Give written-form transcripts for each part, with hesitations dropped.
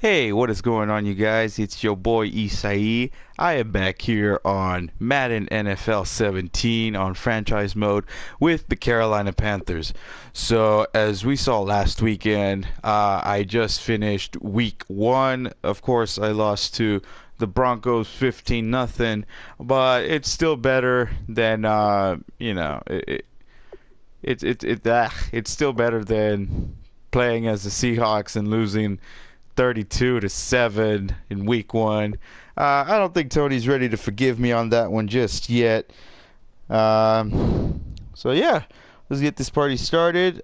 Hey, what is going on, you guys? It's your boy Isai. I am back here on Madden NFL 17 on franchise mode with the Carolina Panthers. So, as we saw last weekend, I just finished week 1. Of course, I lost to the Broncos 15-0, but it's still better than it's still better than playing as the Seahawks and losing 32-7 in week 1. I don't think Tony's ready to forgive me on that one just yet. So yeah, let's get this party started.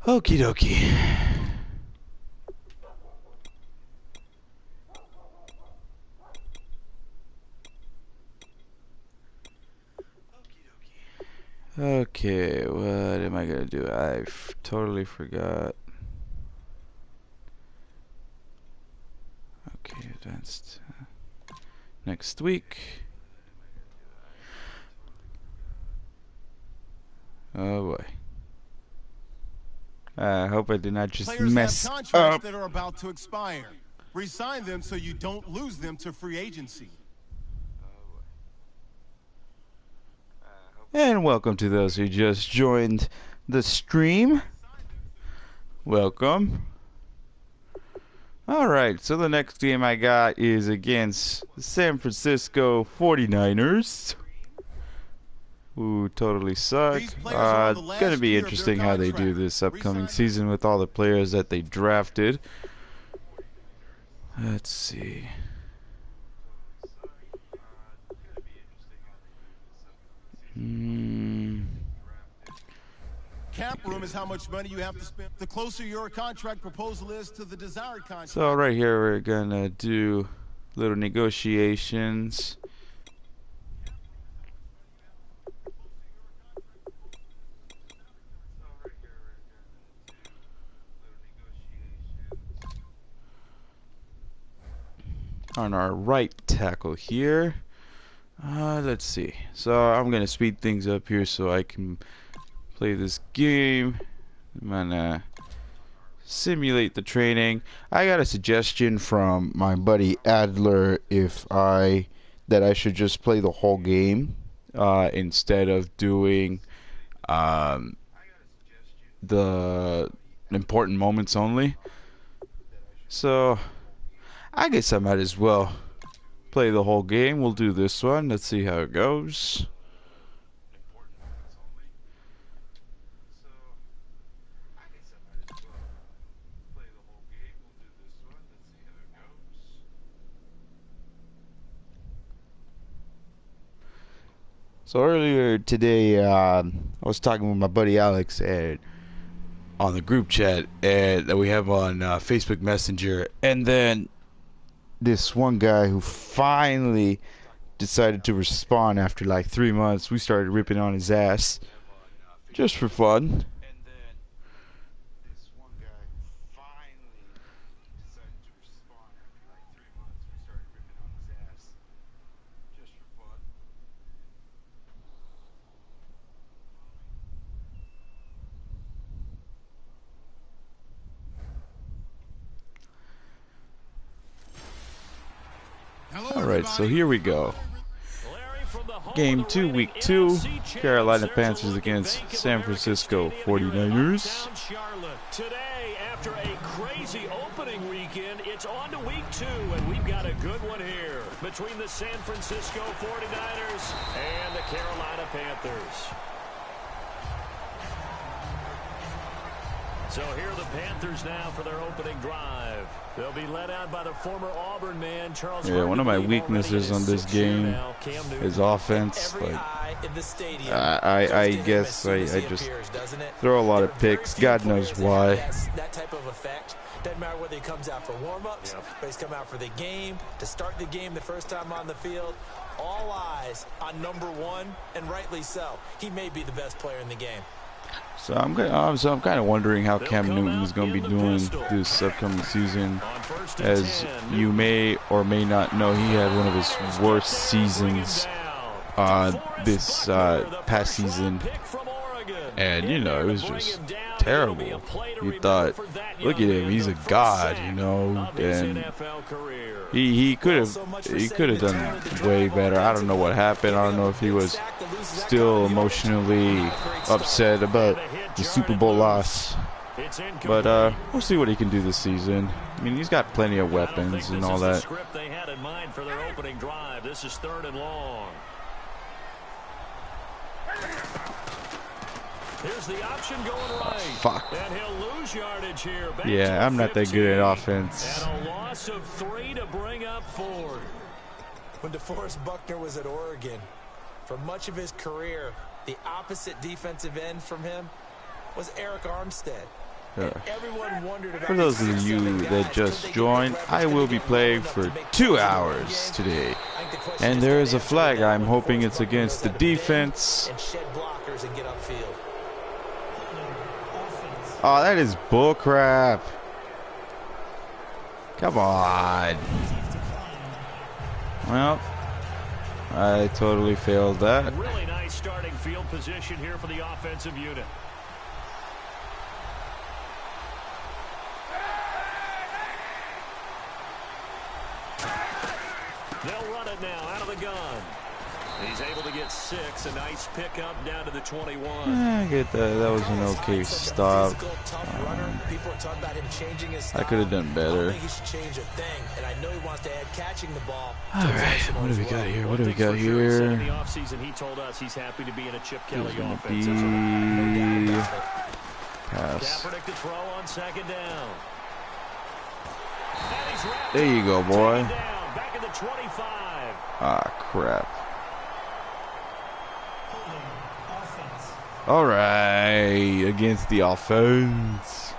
Okie dokie. Okay, what am I gonna do? I totally forgot. Okay, advanced. Next week. Oh boy. I hope I did not just Players mess have contracts up. that are about to expire. Resign them so you don't lose them to free agency. And welcome to those who just joined the stream. Welcome. Alright, so the next game I got is against the San Francisco 49ers. Who totally suck. Gonna be interesting how they do this upcoming season with all the players that they drafted. Let's see. Cap room is how much money you have to spend. The closer your contract proposal is to the desired contract. So right here we're gonna do little negotiations. On our right tackle here. Let's see. So I'm gonna speed things up here so I can play this game. I'm gonna simulate the training. I got a suggestion from my buddy Adler that I should just play the whole game instead of doing the important moments only. So I guess I might as well play the whole game. We'll do this one. Let's see how it goes. So earlier today, I was talking with my buddy Alex on the group chat that we have on Facebook Messenger, and then this one guy who finally decided to respond after like 3 months. We started ripping on his ass just for fun. Alright, so here we go. Game 2, week 2. Carolina Panthers against San Francisco 49ers. Today, after a crazy opening weekend, it's on to week 2, and we've got a good one here between the San Francisco 49ers and the Carolina Panthers. So here are the Panthers now for their opening drive. They'll be led out by the former Auburn man, Charles. Yeah, one of my weaknesses on this game is offense. Like, I guess I just throw a lot of picks. God knows why. That type of effect. Doesn't matter whether he comes out for warm-ups, but he's come out for the game, to start the game the first time on the field. All eyes on number 1, and rightly so. He may be the best player in the game. So I'm kind of wondering how Cam Newton is going to be doing this upcoming season. As you may or may not know, he had one of his worst seasons this past season, and you know, it was just terrible. You thought, look at him, he's a god, you know, and he could have done way better. I don't know what happened. I don't know if he was still emotionally upset about the Super Bowl loss, but we'll see what he can do this season. I mean, he's got plenty of weapons and all that. They had in mind for their opening drive. This is 3rd and long. Here's the option going right. Fuck. And he'll lose yardage here. Yeah, I'm not that good at offense. And a loss of 3 to bring up 4. When DeForest Buckner was at Oregon, for much of his career, the opposite defensive end from him was Eric Armstead. Everyone wondered about for those of you that just joined, I will be playing for 2 hours today. And there is a flag. I'm hoping it's against the defense. Oh, that is bullcrap. Come on. Well, I totally failed that. Really nice starting field position here for the offensive unit. They'll run it now out of the gun. He's able to get 6. A nice pickup down to the 21. I get that. That was an okay stop. I could have done better. Alright, what do we got here? What do we got here? In the offseason, he told us he's happy to be in a Chip Kelly offense. Pass. Kaepernick to throw on 2nd down. There you go, boy. Back at the 25. Ah, crap. All right, against the offense.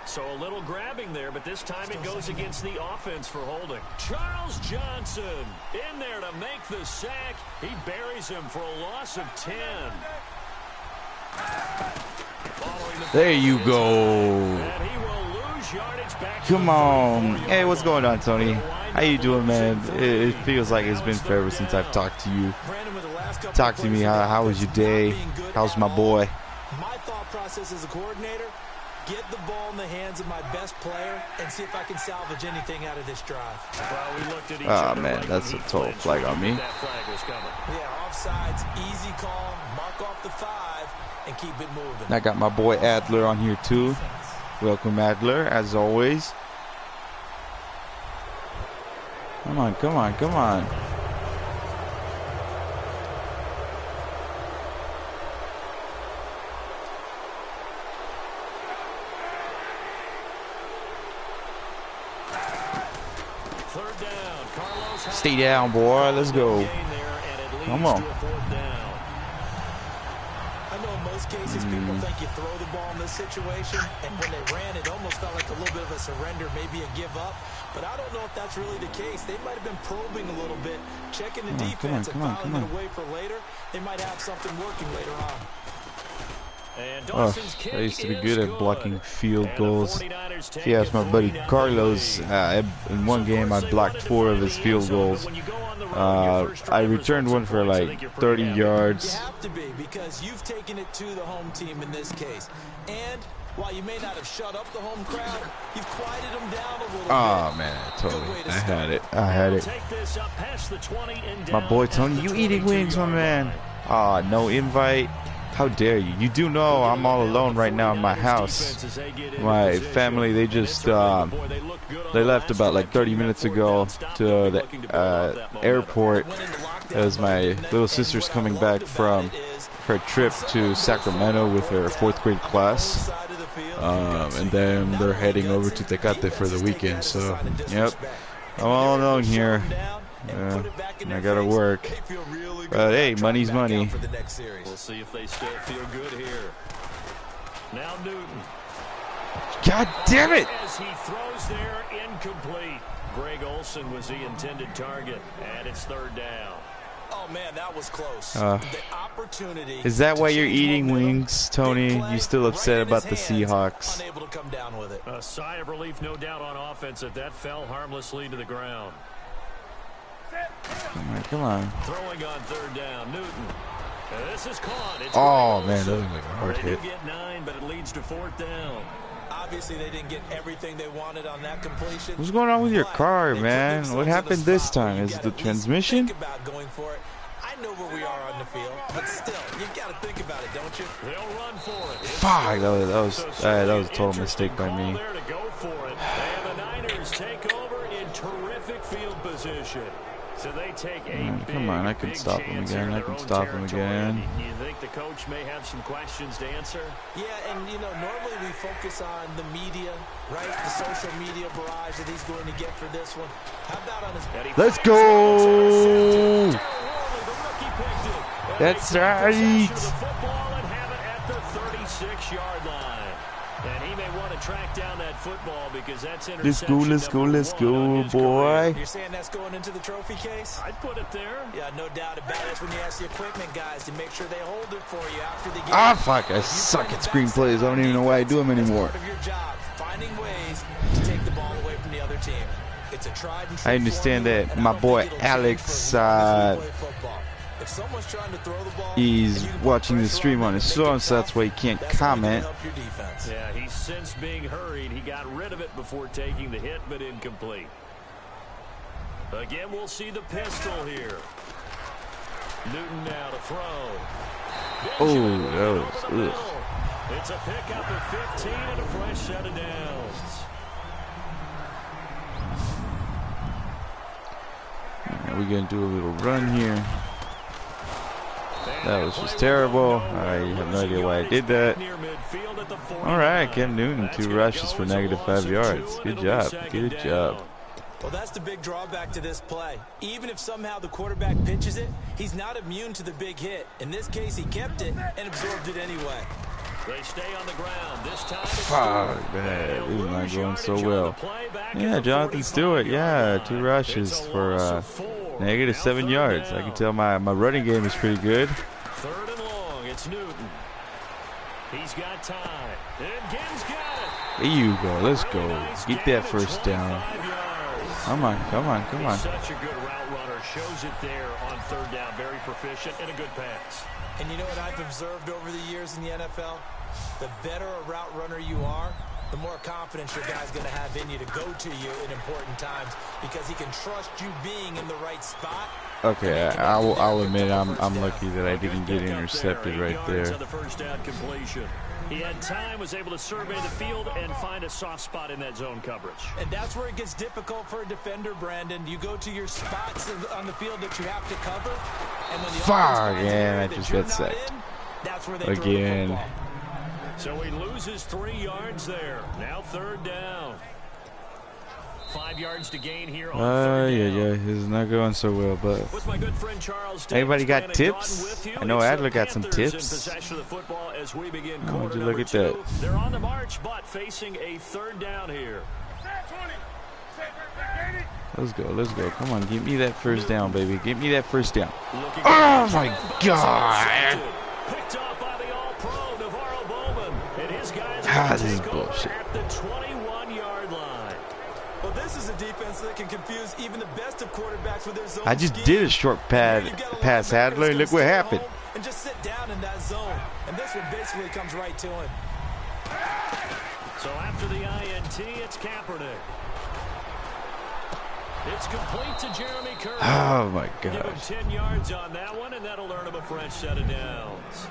So a little grabbing there, but this time it goes against the offense for holding. Charles Johnson in there to make the sack. He buries him for a loss of 10. There you go. And he will lose yardage back. Come on. Hey, what's going on, Tony? How you doing, man? It feels like it's been forever since I've talked to you. Talk to me. How was your day? How's my boy? My thought process as a coordinator, get the ball in the hands of my best player and see if I can salvage anything out of this drive. Oh, man, that's a total flag on me. Yeah, offsides, easy call, mark off the 5, and keep it moving. I got my boy Adler on here, too. Welcome, Adler, as always. Come on, come on, come on. Stay down, boy. Let's go. Come on. I know in most cases people think you throw the ball in this situation, and when they ran, it almost felt like a little bit of a surrender, maybe a give up. But I don't know if that's really the case. They might have been probing a little bit, checking the defense and filing it away for later. They might have something working later on. Oh, I used to be good at blocking field goals. If you ask my buddy Carlos, in one game I blocked 4 of his field goals. I returned one for like 30 yards. You have to be, because you've taken it to the home team in this case. And while you may not have shut up the home crowd, you've quieted them down a little bit. Oh man, totally. I had it. I had it. My boy Tony, you eating wings, my man? Ah, no invite. How dare you? You do know I'm all alone right now in my house. My family, they just they left about like 30 minutes ago to the airport as my little sister's coming back from her trip to Sacramento with her 4th grade class. And then they're heading over to Tecate for the weekend. So, yep, I'm all alone here. I gotta work. But hey, money's money. We'll see if they still feel good here. Now Newton. God damn it! As he throws there, incomplete. Greg Olsen was the intended target, and it's 3rd down. Oh, man, that was close. Uh, The opportunity Is that why you're to change eating momentum. wings, Tony? Big play, You still upset right in about his the hands, Seahawks? Unable to come down with it. A sigh of relief, no doubt, on offense if that fell harmlessly to the ground. Come on. Throwing on third down, Newton. This is caught. It's Oh, Green man, Olsen. that was like a hard They hit. did get 9, but it leads to fourth down. Obviously, they didn't get everything they wanted on that completion. What's going on with your but car, they put man? themselves What in a happened this spot where time? you Is it gotta the at least transmission? Think about going for it. I know where we are on the field, but still, you got to think about it, don't you? They'll run for it. It's Fuck, that was a total interesting mistake by call me. there to go for it. And the Niners take over in terrific field position. So they take a Come on, I can big stop him chance here again. in I their can own stop him territory. again. You think the coach may have some questions to answer? Yeah, and you know, normally we focus on the media, right? The social media barrage that he's going to get for this one. How about on his... Let's go! That's right. The 36-yard line. And he may want to track down that football because that's interception. Let's go, boy. You're saying that's going into the trophy case? I'd put it there. Yeah, no doubt about it. That's when you ask the equipment guys to make sure they hold it for you after the game. Ah, fuck, I suck at screenplays. I don't even know why I do them anymore. Part of your job, finding ways to take the ball away from the other team. It's a tried and true I understand formula, that and my I don't boy think it'll change Alex, for as long as we play football. If someone's trying to throw the ball, he's and you can put watching the pressure stream on them his and make phone, it so that's tough, why he can't that's how you comment. help your defense. Yeah, he's since being hurried. He got rid of it before taking the hit, but incomplete. Again, we'll see the pistol here. Newton now to throw. Benjamin that was, over the middle. It's a pickup of 15 and a fresh set of downs. We're going to do a little run here. That was just terrible. I have no idea why I did that. Alright, Cam Newton, 2 rushes for -5 yards. Good job. Good job. Well, that's the big drawback to this play. Even if somehow the quarterback pitches it, he's not immune to the big hit. In this case, he kept it and absorbed it anyway. They stay on the ground. This time Fuck, man. This is not going so well. Yeah, Jonathan Stewart. Yeah, 2 rushes for -7 yards. I can tell my running game is pretty good. Third and long. It's Newton. He's got time. And Gibbs got it. There you go. Let's go. Get that first down. Come on, come on, come on. Such a good route runner. Shows it there on third down. Very proficient and a good pass. And you know what I've observed over the years in the NFL? The better a route runner you are, the more confidence your guy's going to have in you to go to you in important times because he can trust you being in the right spot. Okay, I'll admit I'm lucky that I didn't get intercepted right there. The first down completion. He had time, was able to survey the field and find a soft spot in that zone coverage. And that's where it gets difficult for a defender, Brandon. You go to your spots on the field that you have to cover, and when the Fuck, yeah, I just got sacked. That's where they again. throw the football. So he loses 3 yards there. Now third down. 5 yards to gain here on third down. Yeah, this is not going so well, but With my good friend Charles anybody got Davis, Brandon tips? Gaudin with you. I know It's the Adler got some Panthers tips. in possession of the football as we begin Oh, would quarter you look number at 2. that? They're on the march, but facing a third down here. let's go. Come on, give me that first down, baby. Give me that first down. Looking Oh my God! Picked off by the All-Pro Navarro Bowman, and his guys This is take over bullshit. at the 21-yard line. Well, this is a defense that can confuse even the best of quarterbacks with their zone I just scheme. did a short pass, Adler. Look what happened. And just sit down in that zone. And this one basically comes right to him. So after the INT, it's Kaepernick. It's complete to Jeremy Curry. Oh my Give him gosh. 10 yards on that one, and that'll earn him a fresh set of downs.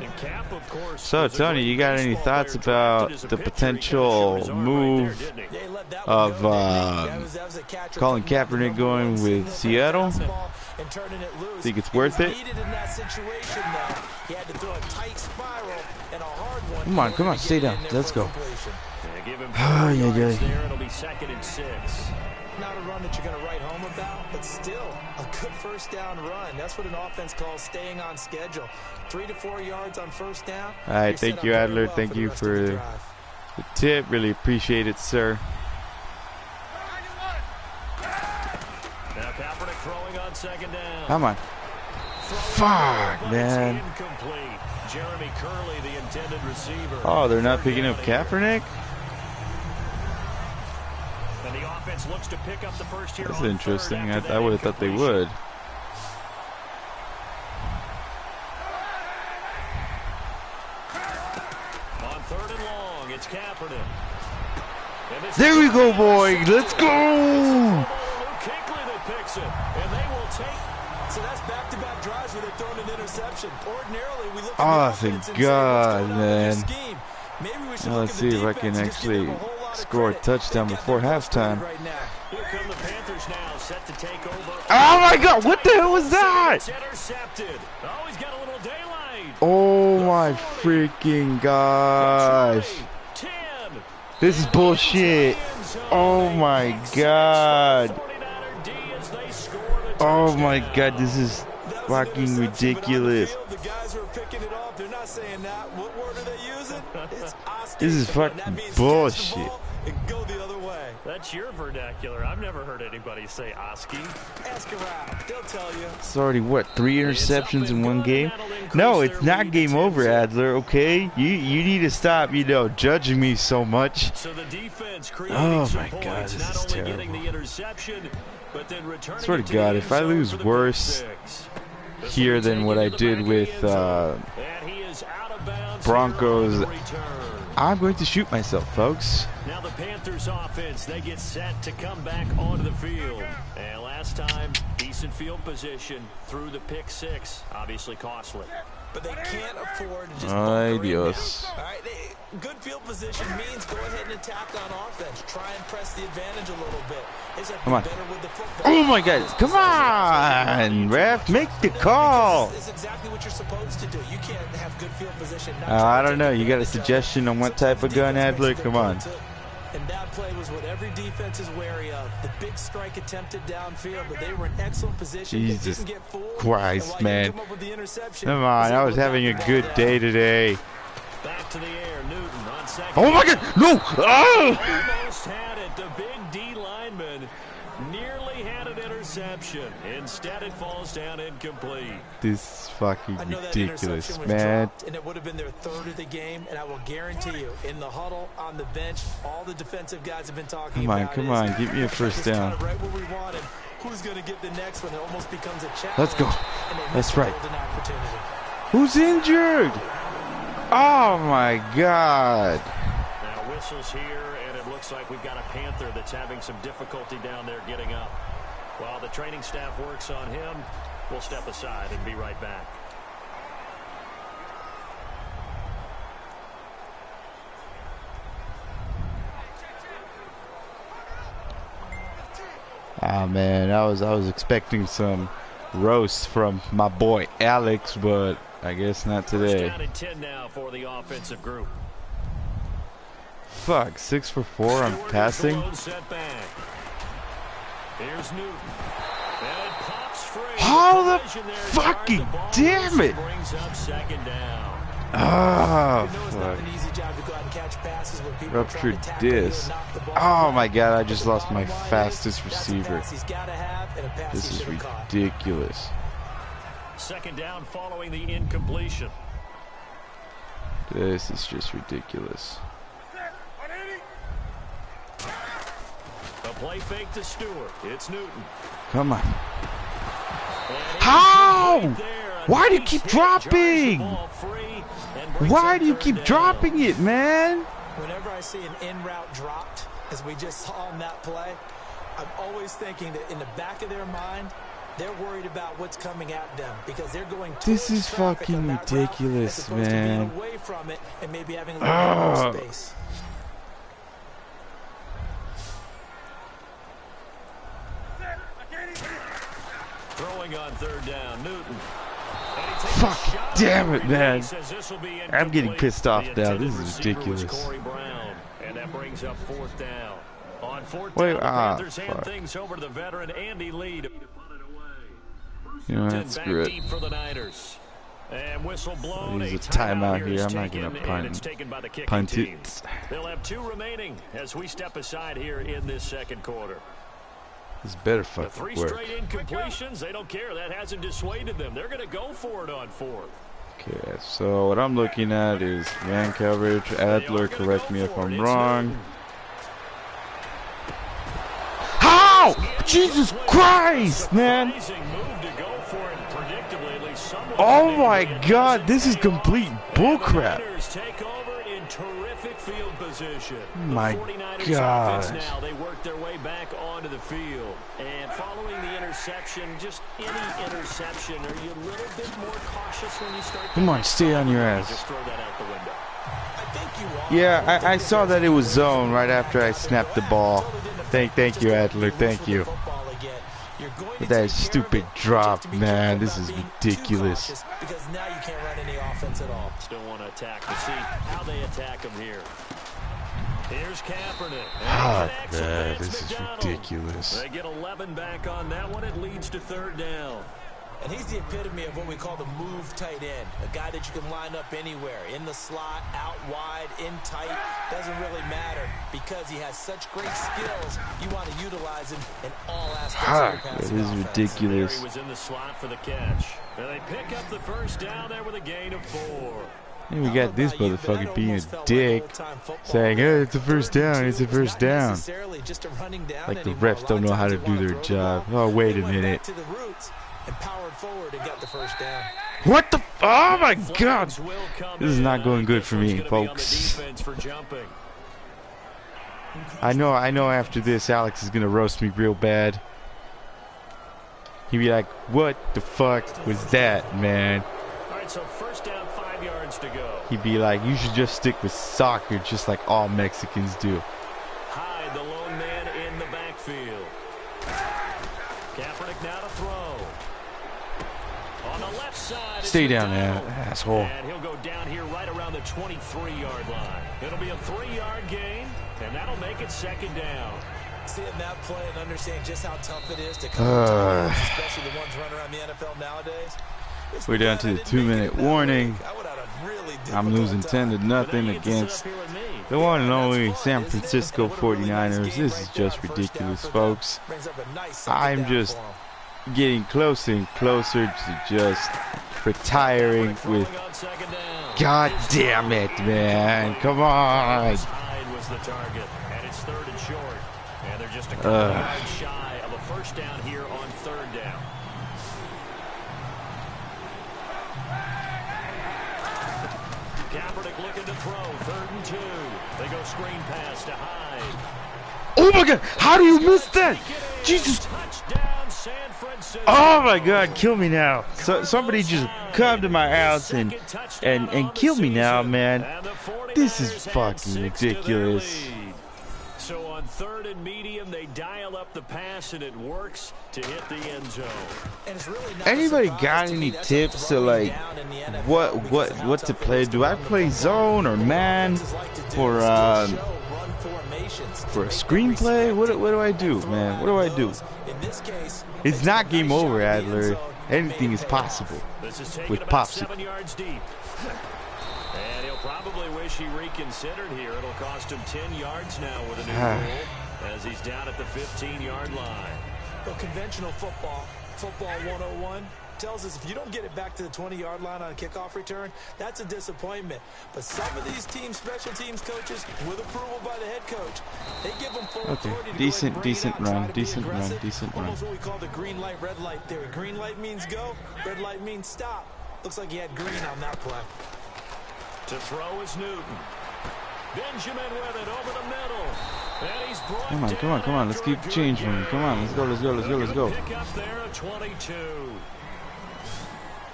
And Cap, of course. So, was a Tony, great you got any baseball thoughts player about drafted as a the pitcher. He potential kinda showed his arm move right there, didn't he? Yeah, he let that of one go, didn't he? That was a catcher Colin from Kaepernick number going one, with single Seattle? fastball and turning it loose. Think it's He worth was it? needed in that situation, though. He had to throw a tight spiral and a hard one. Come on, in come order on, to stay get it down. in there Let's for go. completion. Yeah, give him Oh, 4 yeah, yards yeah. there. It'll be 2nd and 6. Not a run that you're going to write home about, but still a good first down run. That's what an offense calls staying on schedule. 3 to 4 yards on first down. All right, You're set thank up you, very Adler. well Thank the you rest of for the the drive. tip. Really appreciate it, sir. Now Kaepernick throwing on 2nd down. Come on. Fuck, man. Jeremy Curley, the intended receiver. Oh, they're not picking up Kaepernick? And the offense looks to pick up the first here. That's interesting. I would have thought they would. On 3rd and long, it's Kaepernick. There we go, boy. Let's go. Kuechly that picks it, and they will take. So that's back-to-back drives where they've thrown an interception. Ordinarily, we look at Oh, the offense thank and say, God, what's going on with your man. scheme? Maybe we should Now, look let's at see the if I can defense and just give actually them a whole lot of score a credit. touchdown They've got before their best halftime. Here right now. come the Panthers now, set to take over. Oh my God! What the hell was that? It's intercepted. Oh, he's got a little daylight. Oh my freaking gosh! 10. This is bullshit. Oh my God! 49er D as they score the Oh my touchdown. God! This is That was an fucking interception, but on the ridiculous. field, the guys who are picking it off, they're not saying that. What word are they using? It's Oski. This is That fucking means catch the bullshit. ball and go the other way. That's your vernacular. I've never heard anybody say Oski. Ask around. They'll tell you. It's already what, 3 interceptions in one game? No, it's not game over, Adler. Okay, you need to stop, judging me so much. So the defense creating Oh some my points, God, this not is only getting terrible. the interception, but then returning Swear it to the God, end if I zone lose for the worse pick six. This here will be than what I taken to the did back of the with end zone. And he is out of bounds here Broncos, on the return. I'm going to shoot myself, folks. Now the Panthers offense, they get set to come back onto the field. And last time, decent field position through the pick six, obviously costly. But they can't afford to just Ay, bunker in Dios. now. All right, good field position means go ahead and attack on offense. Try and press the advantage a little bit. They just have to Come on. be better with the football. Oh my God, come on, ref, make the call. It's exactly what you're supposed to do. You can't have good field position. I don't know, you got a suggestion on what type of gun, Adler? Come on. And that play was what every defense is wary of. The big strike attempted downfield, but they were in excellent position. They Jesus didn't get fooled. Christ, And while you man. come up with the interception, Come on, I was having a good day today. Back to the air, Newton on second. Oh my God, no! Oh! Almost had it. The big D lineman nearly had an interception. Instead, it falls down incomplete. This is fucking I know that ridiculous, interception was man. dropped, and it would have been their 3rd of the game. And I will guarantee you, in the huddle, on the bench, all the defensive guys have been talking Come on, about come is, on, give me a first "This is down." kinda right where we wanted. Who's going to get the next one? It almost becomes a challenge. Let's go. And they That's missed a right. golden opportunity. Who's injured? Oh my God. Now whistles here, and it looks like we've got a Panther that's having some difficulty down there getting up. While the training staff works on him, we'll step aside and be right back. Ah man, I was expecting some roast from my boy Alex, but I guess not First today. down and 10 now for the offensive group. Fuck, 6 for 4 on Stewart is passing. the lone setback. Here's Newton. And it pops free. How the Collision there, fucking guard the ball, damn it! brings up second down. Ah, You know it's not fuck. an easy job to go out and catch passes when people are trying Ruptured to tackle you and disc. knock the ball Oh away. my God, I But just the lost my bottom line is, fastest that's a receiver. pass he's got to have and a pass This he is should have caught. ridiculous. Second down following the incompletion. This is just ridiculous. The play fake to Stewart. It's Newton. Come on. And How? incomplete there. A Why do you nice keep hit, drives the dropping? ball free and brings Why up do you third keep down. dropping it, man? Whenever I see an in route dropped, as we just saw on that play, I'm always thinking that in the back of their mind, they're worried about what's coming at them because they're going This towards is traffic fucking on that route ridiculous, as opposed man. to being away from it and maybe having a little bit more space. Throwing on third down, Newton. Fuck, damn it, man. I'm getting pissed off now. This is ridiculous. Corey Brown, and that brings up fourth down. On fourth Wait, down, the Panthers hand fuck. things over to the veteran Andy Lee to punt it away. You know what, Back screw it. deep for the Niners. And whistle blown. Use a timeout here. is I'm not taken, gonna and it's taken by the kicking punt team. it. They'll have 2 remaining as we step aside here in this second quarter. This better The fucking three work. straight incompletions, they don't care. That hasn't dissuaded them. They're going to go for it on fourth. Okay, so what I'm looking at is man coverage. Adler, correct me if I'm wrong. How? Jesus Christ, man! Oh my God, this is complete bullcrap. My God. Now they work their way back onto the field. And following the interception, just any interception, are you a little bit more cautious when you start? Come on, stay on your ass. Just throw that out the window. Yeah, I saw that it was zone right after I snapped the ball. Thank you, Adler. Thank you. But that stupid drop, man. This is ridiculous. Because now you can't run any offense at all. Still want to attack. Let's see how they attack him here. Here's Kaepernick. Ah, man, this is ridiculous. They get 11 back on that one. It leads to third down. And he's the epitome of what we call the move tight end. A guy that you can line up anywhere. In the slot, out wide, in tight. Doesn't really matter because he has such great skills. You want to utilize him in all aspects of your passing offense. That is ridiculous. He was in the slot for the catch. And they pick up the first down there with a gain of 4. And we got this motherfucker being a dick, saying, hey, it's a first down, it's a first down. Like the refs don't know how to do their job. Oh, wait a minute. And powered forward and got the first down. What the? Oh my God! This is not going good for me, folks. I know. After this, Alex is gonna roast me real bad. He'd be like, "What the fuck was that, man?" All right, so first down, 5 yards to go. He'd be like, "You should just stick with soccer, just like all Mexicans do." Hyde, the lone man in the backfield. Kaepernick now to throw. On the left side. Stay down, man, asshole. And he'll go down here right around the 23-yard line. It'll be a 3-yard gain, and that'll make it second down. Seeing that play and understanding just how tough it is to cover, especially the ones running around the NFL nowadays. We're down to the 2-minute warning. I'm losing 10-0 against the one and only San Francisco 49ers. This is just ridiculous, folks. I'm just getting closer and closer to just retiring with. God damn it, man. Come on. Hyde was the target, and it's third and short. And they're just a couple yards shy of a first down here on third down. Kaepernick looking to throw, 3rd and 2. They go screen pass to Hyde. Oh my God, how do you miss that? Jesus. Touchdown, San Francisco. Oh my God, kill me now. So, somebody just come to my house and kill me now, man. This is fucking ridiculous. So on 3rd and medium, they dial up the pass and it works to hit the end zone. And it's really not Anybody got any tips to like what to play? Do I play zone or man for a screenplay? What do I do, man? What do I do? It's not game over, Adler. Anything is possible with Popsy. 7 yards deep. And he'll probably wish he reconsidered here. It'll cost him 10 yards now with a new rule as he's down at the 15-yard line. Well, conventional football 101, tells us if you don't get it back to the 20-yard line on a kickoff return, that's a disappointment. But some of these teams, special teams coaches, with approval by the head coach, they give them full authority to decent run. Almost what we call the green light, red light theory. Green light means go, red light means stop. Looks like he had green on that play. To throw is Newton. Benjamin with it over the middle. And he's brought Come on. Let's keep the change moving. Come on, let's go. Pick up there at 22.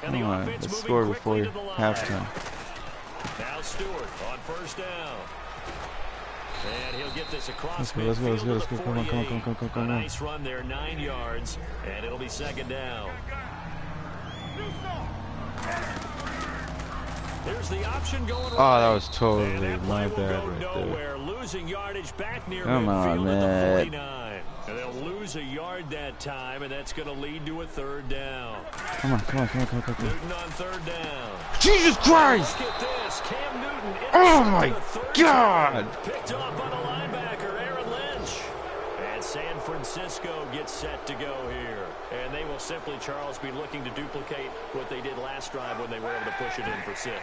And Come on, let's score before halftime. Now Stewart on first down. And he'll get this across. Let's go. Come on. Nice run there, 9 yards. And it'll be second down. There's the option going right. That was totally my bad right there. Losing yardage back near Come on, man. 49. And they'll lose a yard that time, and that's going to lead to a third down. Come on. Newton on third down. Jesus Christ! Look at this. Cam Newton. Oh my God! Picked off by the linebacker, Aaron Lynch. And San Francisco gets set to go here. And they will simply, Charles, be looking to duplicate what they did last drive when they were able to push it in for 6.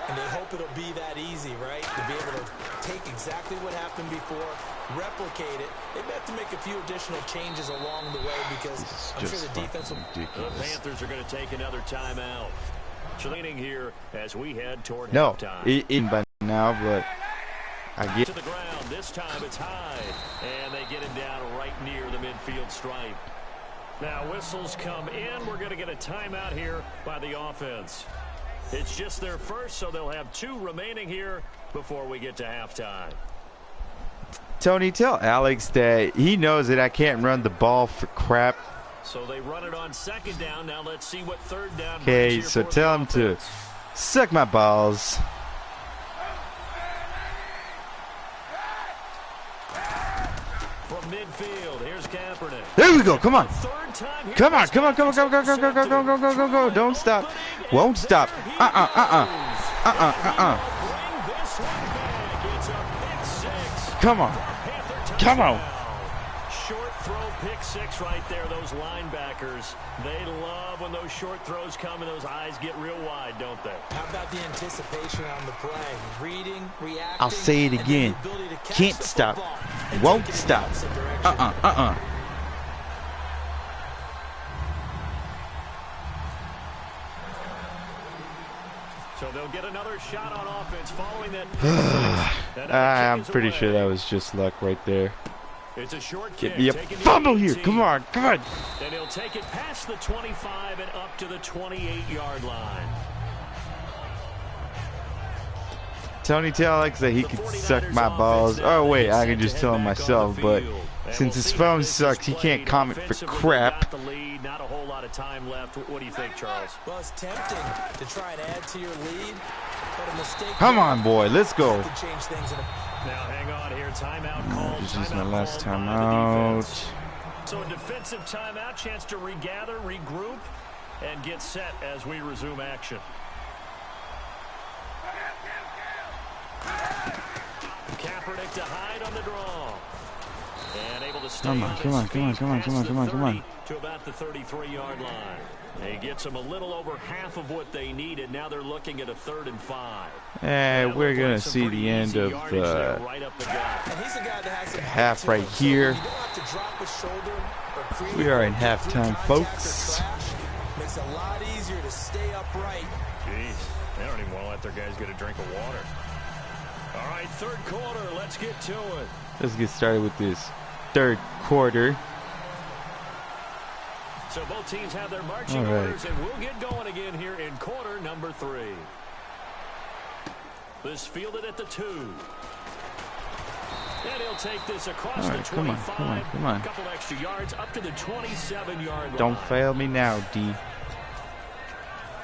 And they hope it'll be that easy, right? To be able to take exactly what happened before, replicate it. They may have to make a few additional changes along the way because I'm sure the defense will... The Panthers are going to take another timeout. Leaning here as we head toward No, halftime. in by now, but I get to the ground. This time it's Hyde, and they get him down right near the midfield stripe. Now whistles come in. We're going to get a timeout here by the offense. It's just their first, so they'll have 2 remaining here before we get to halftime. Tony, tell Alex that he knows that I can't run the ball for crap. So they run it on 2nd down. Now let's see what 3rd down. Okay, so tell him to suck my balls. From midfield, here's Kaepernick. There we go. Come on. Come on. Come on. Come on. Go. Go. Go. Go. Go. Go. Go. Go. Go. Go. Don't stop. Won't stop. Bring this one back. It's a pick 6. Come on. Come on. Short throw, pick 6 right there. Those linebackers, they love when those short throws come and those eyes get real wide, don't they? How about the anticipation on the play? Reading, reacting. I'll say it again. Can't stop. Won't stop. So they'll get another shot on offense following that. I'm pretty sure that was just luck right there. It's a short Get kick. me a fumble here. Come on. Come on. And he'll take it past the 25 and up to the 28-yard line. Tony, tell Alex that he can suck my balls. Oh, wait. I can just tell him myself. But since his phone sucks, he can't comment for crap. Not a whole lot of time left. What do you think, Charles? Well, it's tempting to try and add to your lead, but a mistake. Come on, boy. Let's go. Now hang on here. Timeout called. This is my last timeout. So a defensive timeout, chance to regather, regroup, and get set as we resume action. Kaepernick to Hyde on the draw. And able to stay Come on. Come on. Come on. Come on. Come on. Come on. Come on. To about the 33-yard line. He gets them a little over half of what they needed. Now they're looking at a 3rd and 5. We're going to see the end of the half right here. We are in halftime, folks. Makes it a lot easier to stay upright. Jeez, they don't even want to let their guys get a drink of water. All right, 3rd quarter. Let's get to it. Let's get started with this 3rd quarter. So both teams have their marching orders, and we'll get going again here in quarter number 3. This fielded at the 2. And he'll take this across the 25. Come on. A couple extra yards up to the 27-yard line. Don't fail me now, D.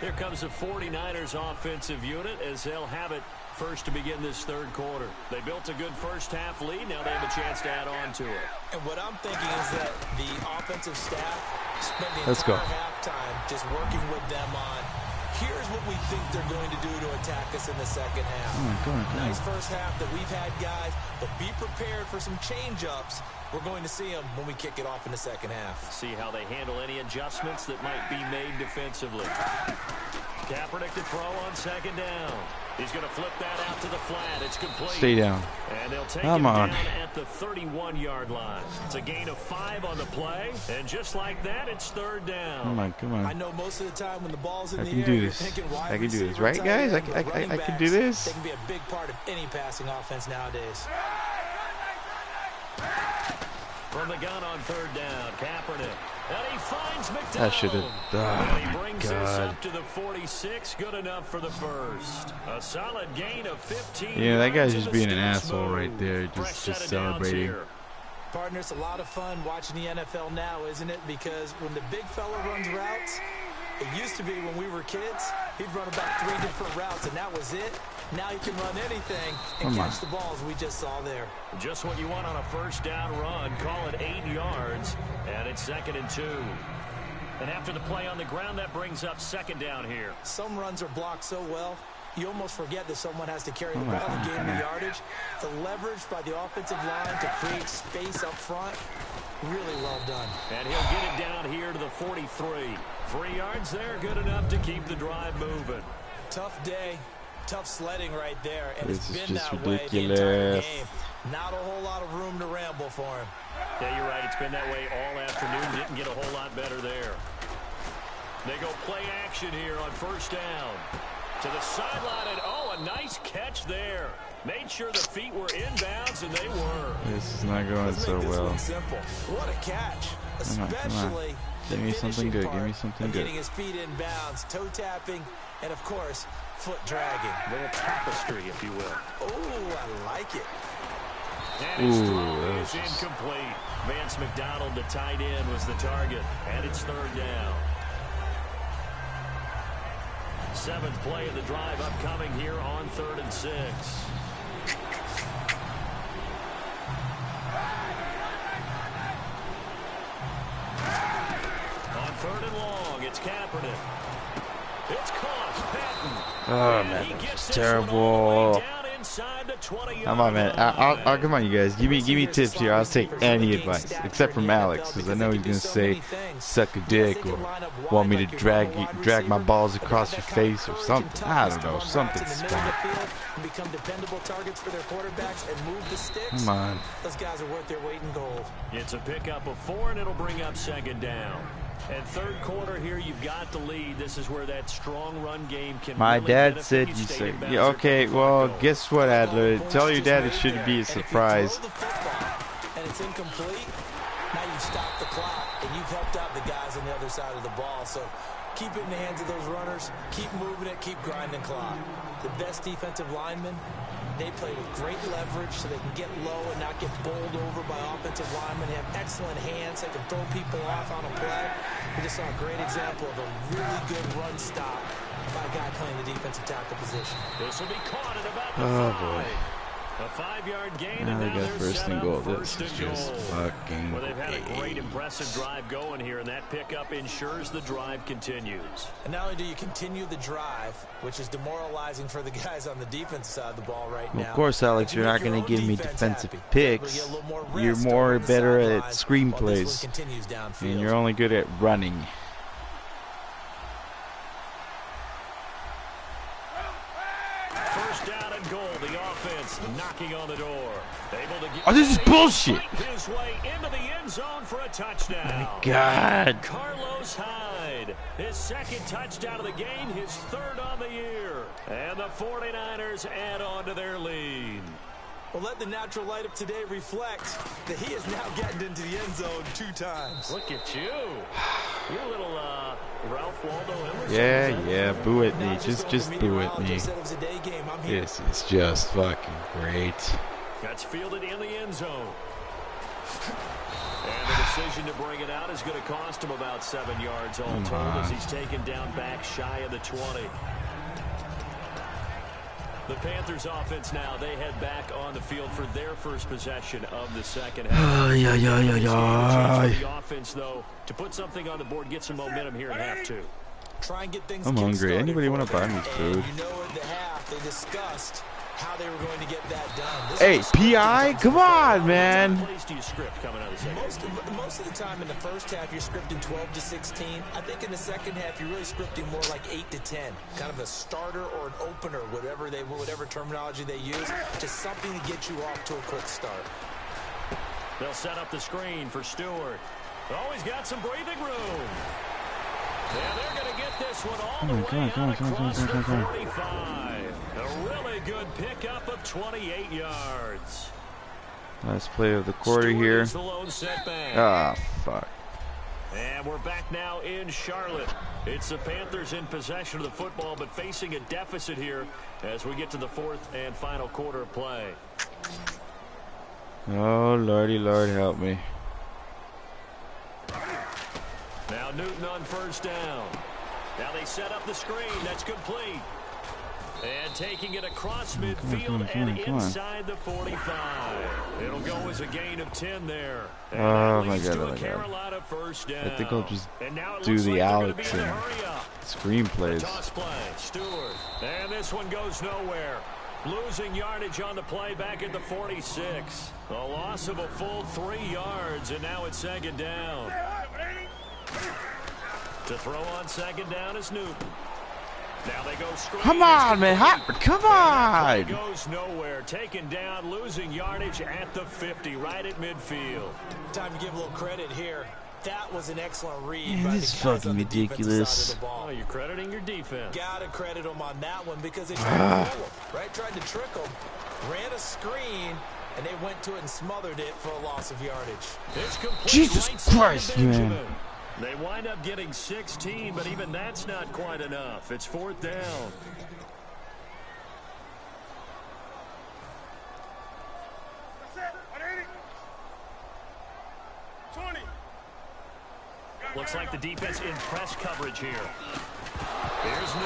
Here comes the 49ers offensive unit as they'll have it first to begin this 3rd quarter. They built a good first half lead. Now they have a chance to add on to it. And what I'm thinking is that the offensive staff spent the Let's go. entire halftime just working with them on, here's what we think they're going to do to attack us in the second half. Come on. Nice first half that we've had, guys, but be prepared for some change-ups. We're going to see them when we kick it off in the second half. See how they handle any adjustments that might be made defensively. Kaepernick to throw on 2nd down. He's going to flip that out to the flat. It's complete. Stay down. And they'll take Come him on. down at the 31-yard line. It's a gain of 5 on the play. And just like that, it's 3rd down. Come on. I know most of the time when the ball's in I the can air, do you're this. thinking wide I can do this, receiver, right, tight guys? end, but I running can do backs, this. They can be a big part of any passing offense nowadays. From the gun on 3rd down, Kaepernick. And he finds McDowell. That should have. And he brings this God. up to the 46. Good enough for the first. A solid gain of 15. Yeah, that guy's just yards being in an the asshole smooth. right there. Fresh Just set of downs celebrating. here. Partner, it's a lot of fun watching the NFL now, isn't it? Because when the big fella runs routes, it used to be when we were kids, he'd run about 3 different routes, and that was it. Now he can run anything and catch the balls we just saw there. Just what you want on a first down run. Call it 8 yards, and it's 2nd and 2. And after the play on the ground, that brings up 2nd down here. Some runs are blocked so well, you almost forget that someone has to carry the ball and gain the yardage. The leverage by the offensive line to create space up front, Really well done. And he'll get it down here to the 43. 3 yards there, good enough to keep the drive moving. Tough day, tough sledding right there, and This it's is been just that way the entire ridiculous. game. Not a whole lot of room to ramble for him. Yeah, you're right. It's been that way all afternoon. Didn't get a whole lot better there. They go play action here on first down. To the sideline, and oh, a nice catch there. Made sure the feet were inbounds, and they were. This is not going Let's so make this well. one simple. What a catch. Come on, come on. Especially Give me something good. Give me something good. getting his feet in bounds, toe tapping, and of course, foot dragging. A little tapestry, if you will. Oh, I like it. And his Ooh, throw that is was just- incomplete. Vance McDonald, the tight end, was the target. And it's third down. 7th play of the drive upcoming here on 3rd and 6. On 3rd and long, it's Kaepernick. It's caught. Patton. Oh And man, he that gets was this one all the way terrible. down inside the 20-yard Come on, man. I'll line. come on, you guys. Give me tips here. I'll take any advice, except from Alex, because I know he's gonna say suck a dick or want me to drag my balls across your face or something. I don't know, something smart. Become dependable targets for their quarterbacks and move the sticks. Come on. Those guys are worth their weight in gold. It's a pickup of 4, and it'll bring up 2nd down. And 3rd quarter here, you've got the lead. This is where that strong run game can My really dad benefit said you. you Stay say, in bounds yeah, or okay, kick the well, goal. guess what, Adler? Tell your dad it should be a surprise. And if you throw the football and it's incomplete, now you've stopped the clock and you've helped out the guys on the other side of the ball. So keep it in the hands of those runners. Keep moving it. Keep grinding clock. The best defensive linemen, they play with great leverage so they can get low and not get bowled over by offensive linemen. They have excellent hands. They can throw people off on a play. We just saw a great example of a really good run stop by a guy playing the defensive tackle position. This will be caught at about the Oh 5. boy. A 5-yard gain, Now and they now got they're first set and up goal. first This is and just goal. fucking Well, they've had a great, great. impressive drive going here, and that pickup ensures the drive continues. And not only do you continue the drive, which is demoralizing for the guys on the defensive side of the ball right now. Of course, Alex, but you you're make not going your to own give me defense defensive happy. picks. Get a little more You're rest more over the better at sideline while this screenplays, one continues downfield. and you're only good at running. First down and goal. The offense knocking on the door. Able to get Oh, this is bullshit. his way into the end zone for a touchdown. God. Carlos Hyde, his 2nd touchdown of the game, his 3rd on the year. And the 49ers add on to their lead. Well, let the natural light of today reflect that he has now gotten into the end zone 2 times. Look at you. You're a little Ralph Waldo Emerson. Yeah, boo at me. Just boo at me. Said it was a day game. I'm here. This is just fucking great. That's fielded in the end zone. And the decision to bring it out is going to cost him about 7 yards all told as he's taken down back shy of the 20. The Panthers offense now, they head back on the field for their first possession of the second half. The offense, though, to put something on the board, get some momentum here in half 2. Try and get things I'm hungry. kick-started Anybody for want to them. buy me food? And you know, at the half, they discussed how they were going to get that done. This Hey, was- PI? Come on, man. What plays do you script coming out of the second half? Most of the time in the first half, you're scripting 12 to 16. I think in the second half, you're really scripting more like 8 to 10. Kind of a starter or an opener, whatever terminology they use. Just something to get you off to a quick start. They'll set up the screen for Stewart. Oh, he's got some breathing room. Yeah, they're going to get this one all the way out across the 45. A really good pickup of 28 yards. Last play of the quarter Stewart here. is the lone setback. Ah, fuck. And we're back now in Charlotte. It's the Panthers in possession of the football, but facing a deficit here as we get to the 4th and final quarter of play. Oh, Lordy, Lord, help me. Now Newton on first down. Now they set up the screen. That's complete. And taking it across midfield and inside the 45. It'll go as a gain of 10 there. And Oh, that my leads God, to oh, a my God. Carolina first down. I think I'll just And now it do looks the like they're gonna Alex be in a and hurry up. screenplays. Toss play. Stewart. And this one goes nowhere. Losing yardage on the play back at the 46. A loss of a full 3 yards, and now it's second down. To throw on second down is Newton. Now they go straight. Come on, man. Come on. It goes nowhere. Taken down, losing yardage at the 50, right at midfield. Time to give a little credit here. That was an excellent read. Man, by this is the guys fucking on the ridiculous. defensive side of the ball. Oh, you're crediting your defense. Gotta credit them on that one because they tried to fool him, right? Tried to trick him, ran a screen, and they went to it and smothered it for a loss of yardage. It's complete. Jesus right side Christ, to Benjamin. man. They wind up getting 16, but even that's not quite enough. It's fourth down. Looks like the defense in press coverage here.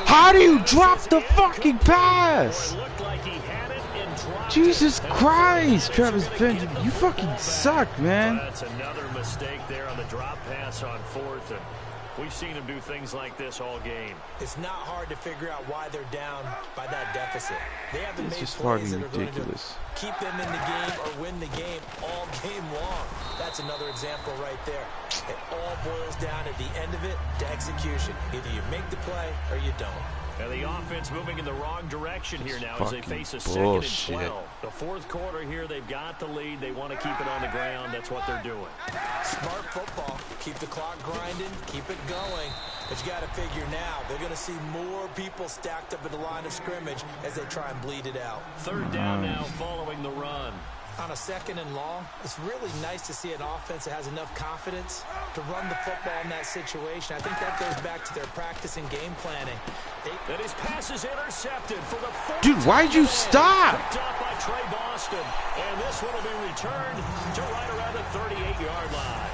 How do you drop the fucking pass? It looked like he had it and dropped Jesus it. Christ, Travis Benjamin, you fucking suck, man. That's another mistake there on the drop pass on fourth. And we've seen him do things like this all game. It's not hard to figure out why they're down by that deficit. They haven't It's made just plays fucking that are going ridiculous. to keep them in the game or win the game all game long. That's another example right there. It all boils down at the end of it to execution. Either you make the play or you don't. And the offense moving in the wrong direction here now as they Fucking face a second bullshit. and 12. The fourth quarter here, they've got the lead. They want to keep it on the ground. That's what they're doing. Smart football. Keep the clock grinding. Keep it going. But you got to figure now, they're going to see more people stacked up at the line of scrimmage as they try and bleed it out. Third down now following the run. On a second and long, it's really nice to see an offense that has enough confidence to run the football in that situation. I think that goes back to their practice and game planning. And his pass is intercepted for the fourth. Dude, why'd you time. stop? Picked up by Trey Boston. And this one will be returned to right around the 38-yard line.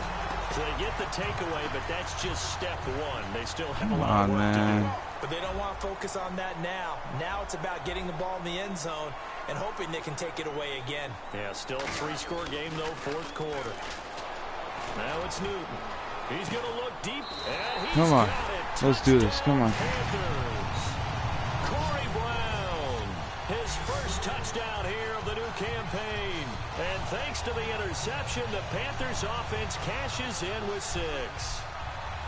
So they get the takeaway, but that's just step one. They still have a lot of work to do. But they don't want to focus on that now. Now it's about getting the ball in the end zone and hoping they can take it away again. Yeah, still a 3-score game, though, fourth quarter. Now it's Newton. He's going to look deep, and he's Come on. got it. Let's do this. Come on. Panthers. Corey Brown, his first touchdown here of the new campaign. And thanks to the interception, the Panthers offense cashes in with 6.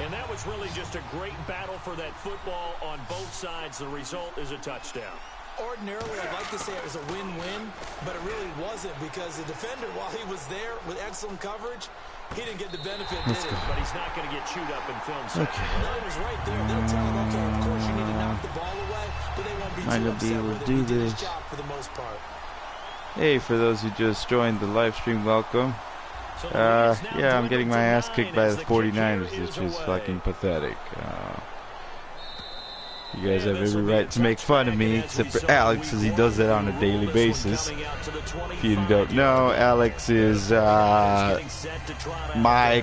And that was really just a great battle for that football on both sides. The result is a touchdown. Ordinarily, I'd like to say it was a win-win, but it really wasn't because the defender, while he was there with excellent coverage, he didn't get the benefit, did he? But he's not going to get chewed up in film section. Well, it was right there. They'll tell him, okay, of course you need to knock the ball away, but they won't be Might too not be upset able with to it. do He did his this. job for the most part. Hey, for those who just joined the live stream, welcome. Yeah, I'm getting my ass kicked by the 49ers, which is fucking pathetic. You guys have every right to make fun of me, except for Alex, as he does that on a daily basis. If you don't know, Alex is my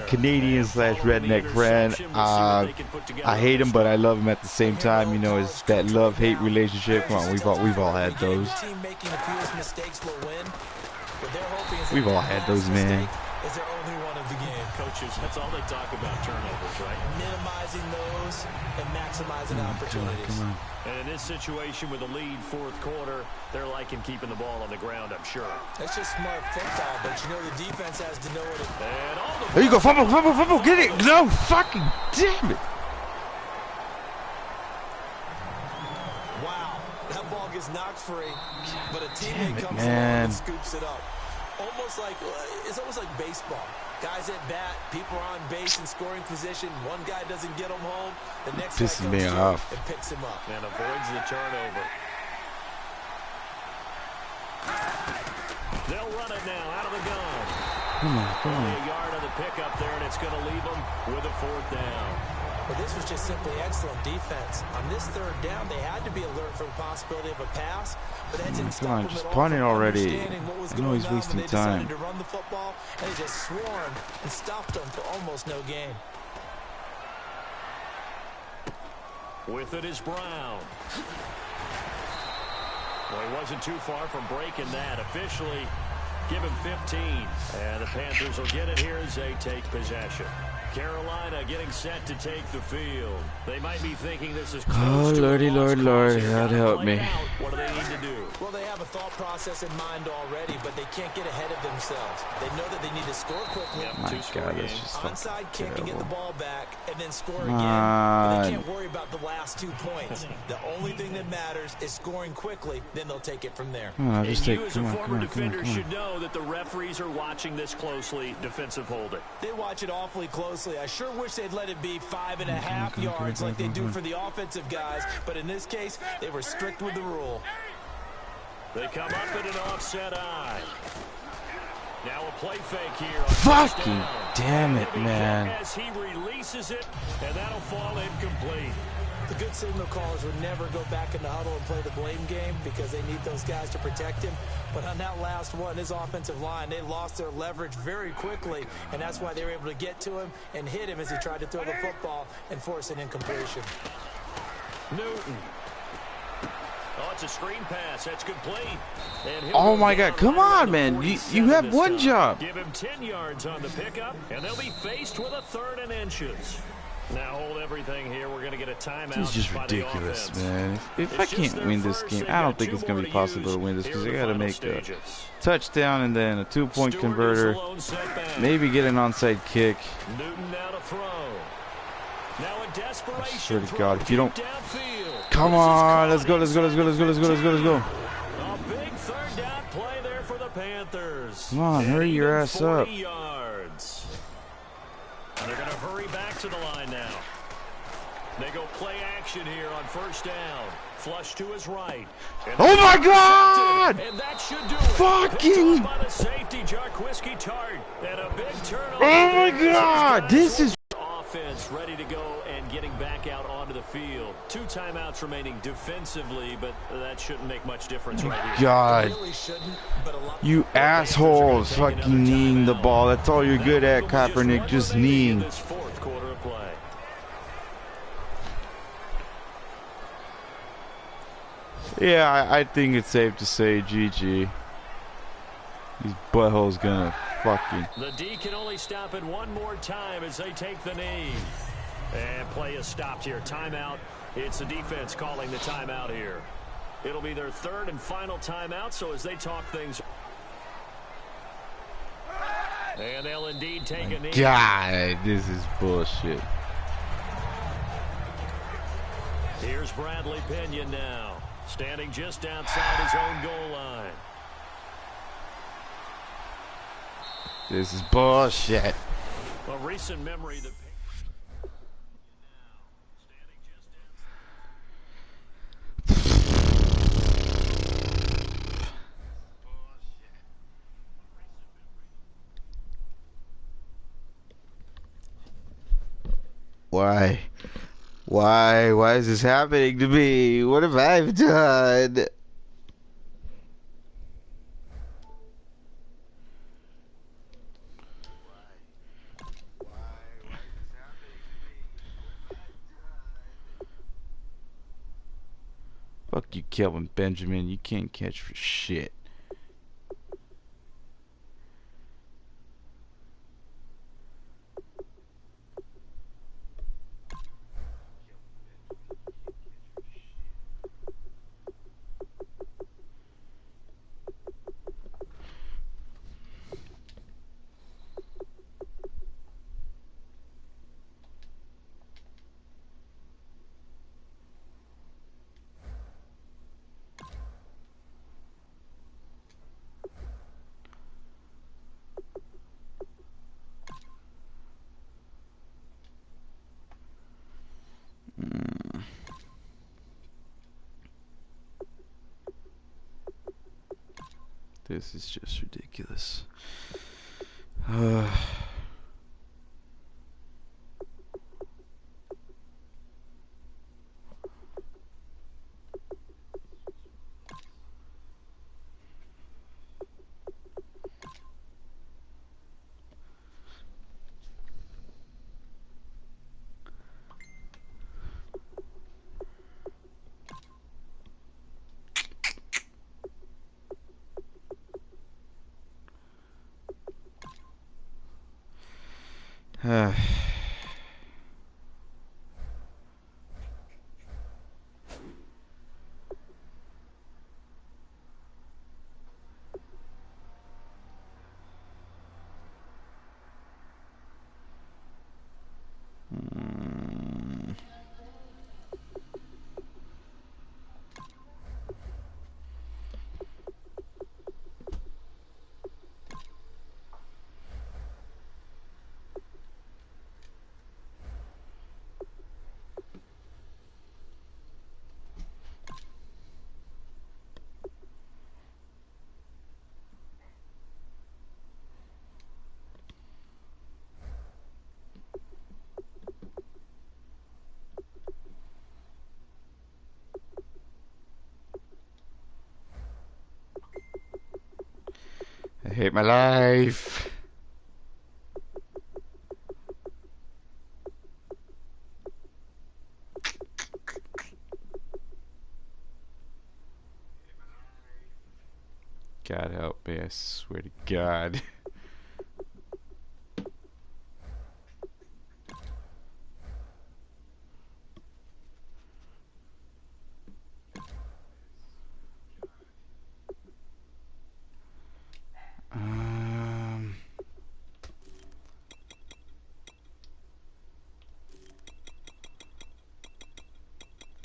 Canadian/redneck friend. I hate him, but I love him at the same time. You know, it's that love-hate relationship. Come on, we've all had those. We've all had those, man. Is their only one of the game. Coaches, that's all they talk about, turnovers, right? Minimizing those and maximizing opportunities. Come on. And in this situation with the lead fourth quarter, they're liking keeping the ball on the ground, I'm sure. That's just smart football, but you know the defense has to know what it... And all the There you go, fumble, get it! No, fucking damn it! Wow, that ball gets knocked free, but a teammate comes man. along and scoops it up. It's almost like baseball. Guys at bat, people are on base in scoring position. One guy doesn't get him home. The next guy Pisses me comes off. through and picks him up. And avoids the turnover. They'll run it now out of the gun. Come on. Only a yard of the pickup there, and it's going to leave them with a fourth down. But this was just simply excellent defense. On this third down, they had to be alert for the possibility of a pass, but that didn't stop Come on, them just at all punt it from already. understanding what was I know going he's on when wasting they decided time. to run the football, and they just swarmed and stopped them for almost no gain. With it is Brown. Well, he wasn't too far from breaking that. Officially, give him 15. And the Panthers will get it here as they take possession. Carolina getting set to take the field. They might be thinking this is close Oh, to a Lordy, lost Lord, cause Lord, here. God Gotta help play me. it out. What do they need to do? Well, they have a thought process in mind already, but they can't get ahead of themselves. They know that they need to score quickly. Yep, My two-score God, game. that's just Onside fucking kick and get the terrible. ball back and then score Come again. But they on. can't worry about the last 2 points. The only thing that matters is scoring quickly, then they'll take it from there. Come on, just And take. you as a Come on, former come on, come on, defender come on. should know that the referees are watching this closely. Defensive holding. They watch it awfully closely. I sure wish they'd let it be 5.5 yards like they do for the offensive guys, but in this case, they were strict with the rule. They come up in an offset eye. Now a play fake here. On Fucking first down. damn it, It'll be man. hit as he releases it, and that'll fall incomplete. The good signal callers would never go back in the huddle and play the blame game because they need those guys to protect him. But on that last one, his offensive line, they lost their leverage very quickly, and that's why they were able to get to him and hit him as he tried to throw the football and force an incompletion. Newton. Oh, it's a screen pass. That's complete. And he'll Oh go my down God, come right around on, the man. You 47 have this one time. job. Give him 10 yards on the pickup, and they'll be faced with a 3rd and inches. Now hold everything here. We're going to get a timeout. This is just by the ridiculous, offense. man. If I It's just can't their win this first. game, They've I don't got think 2 it's going to more be to possible use to win this here because in they the got to final make a stages. touchdown and then a 2-point Stewart is converter. the lone setback. Maybe get an onside kick. Newton now to throw. Now a desperation Swear to throw God, if you don't- deep downfield. Come This is on, caught let's go, let's go, let's go, let's go, let's go, let's go, let's go. A big 3rd down play there for the Panthers. Come on, And hurry your even ass 40 up. yards. They're going to hurry back to the line now. They go play action here on 1st down. Flush to his right. And Oh my intercepted. God! And that should do it. Fucking- Picked off by the safety, Jarquiski Tart. And a big turnover. Oh my Brings his God, guys this is- offense ready to go and getting back out onto the field. 2 timeouts remaining defensively, but that shouldn't make much difference right here. God, Really shouldn't, but a lot. you assholes fucking kneeing the ball. That's all you're good at, Kaepernick, just kneeing. This 4th quarter of play. Yeah, I think it's safe to say GG. These buttholes gonna fucking... The D can only stop it one more time as they take the knee. And play is stopped here. Timeout. It's the defense calling the timeout here. It'll be their 3rd and final timeout, so as they talk things... And they'll indeed take a knee. God, this is bullshit. Here's Bradley Pinion now, standing just outside his own goal line. This is bullshit. A recent memory that... Why? Why is this happening to me? What have I done? Fuck you, Kelvin Benjamin. You can't catch for shit. This is just ridiculous. hate my life. God help me, I swear to God.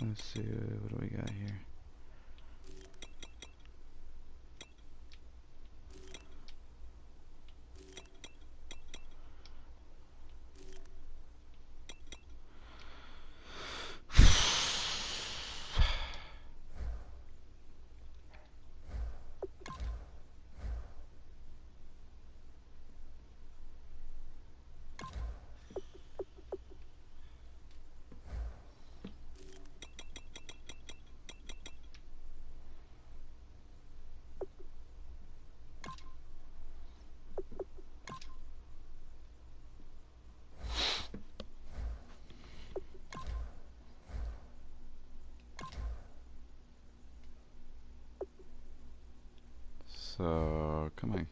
Let's see, what do we got here? So, come on.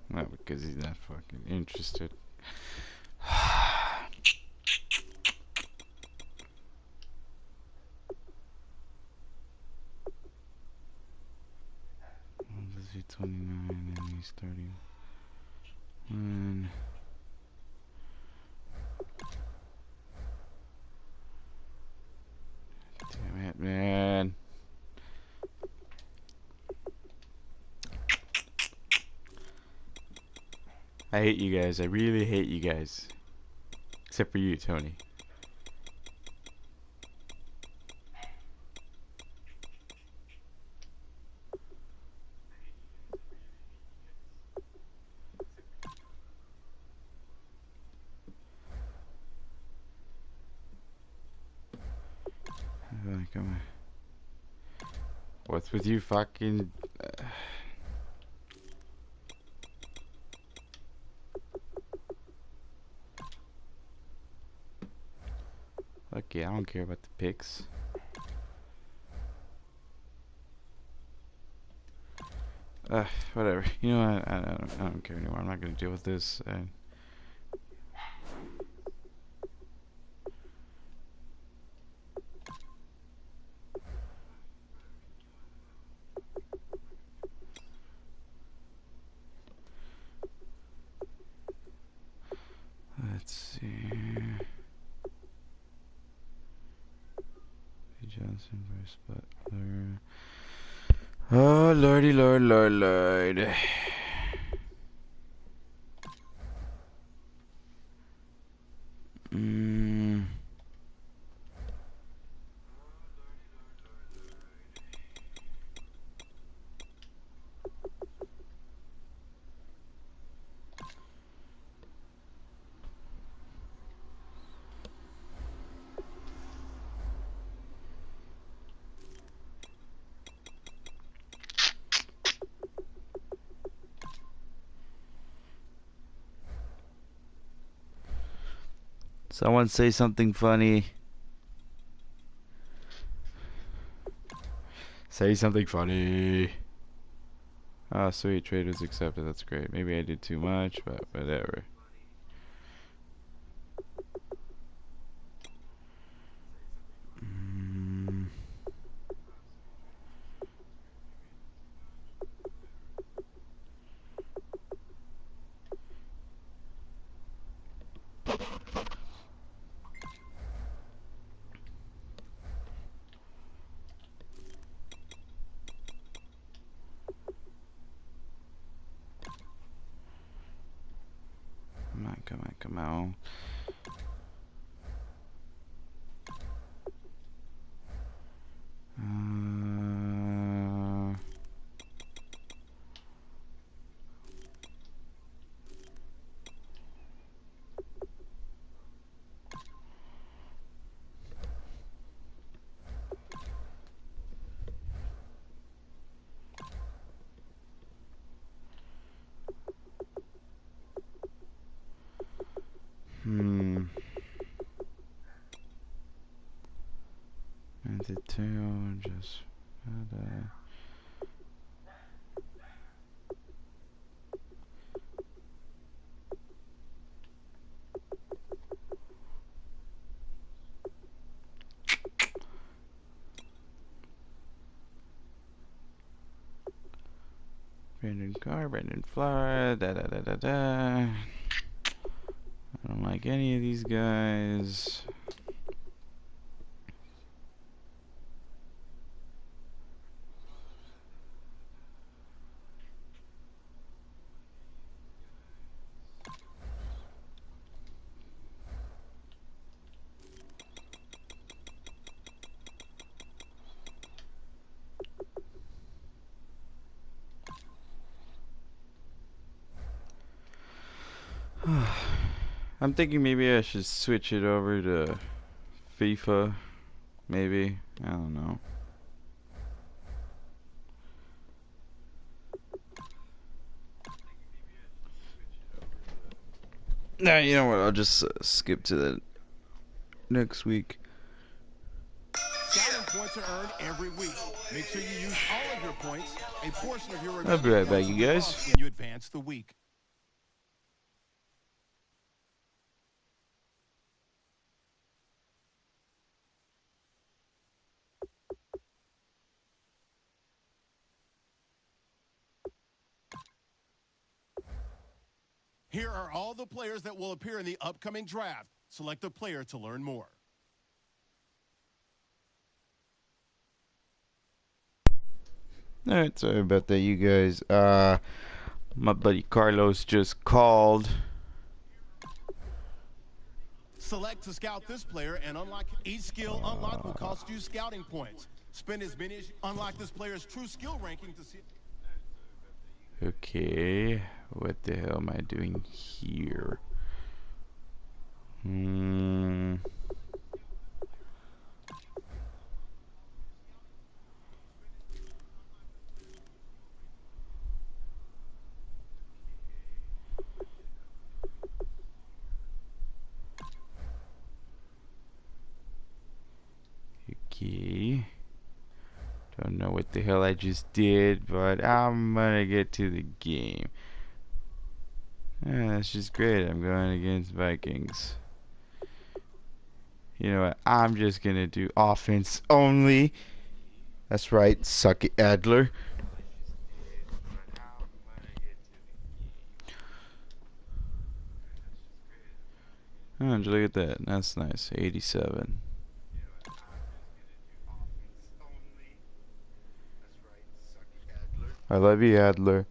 No, because he's not fucking interested. Let's see, 29, and he's 31. Damn it, man. I hate you guys. I really hate you guys. Except for you, Tony. Come on. What's with you fucking... Okay, I don't care about the picks. Whatever. You know what? I don't care anymore. I'm not gonna deal with this. Let's see. Johnson versus Butler. Oh, lordy, lord, lord, lord. Someone say something funny. Say something funny. Oh, sweet. Trade was accepted. That's great. Maybe I did too much, but whatever. Come on. Brandon Carr, Brandon Flower, da da da da da. I don't like any of these guys. I'm thinking maybe I should switch it over to FIFA. Maybe. I don't know. Nah, you know what? I'll just skip to the next week. Scouting points are earned every week. Make sure you use all of your points, a portion of your I'll be right back, you guys. When you advance the week. Here are all the players that will appear in the upcoming draft. Select a player to learn more. Alright, sorry about that, you guys. My buddy Carlos just called. Select to scout this player and unlock each skill unlock will cost you scouting points. Spend as many as unlock this player's true skill ranking to see. Okay, what the hell am I doing here? Okay. Don't know what the hell I just did, but I'm gonna get to the game. Yeah, that's just great. I'm going against Vikings. You know what? I'm just gonna do offense only. That's right, suck it, Adler. Oh, look at that. That's nice. 87. I love you, Adler.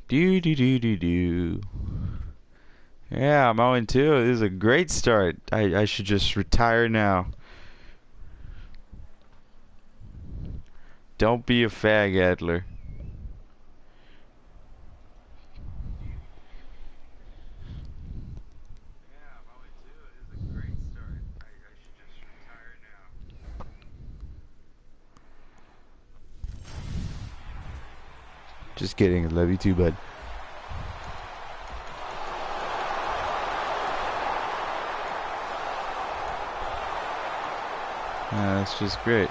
Do do do do do. Yeah, I'm 0-2. This is a great start. I should just retire now. Don't be a fag, Adler. Just kidding. I love you too, bud. That's just great.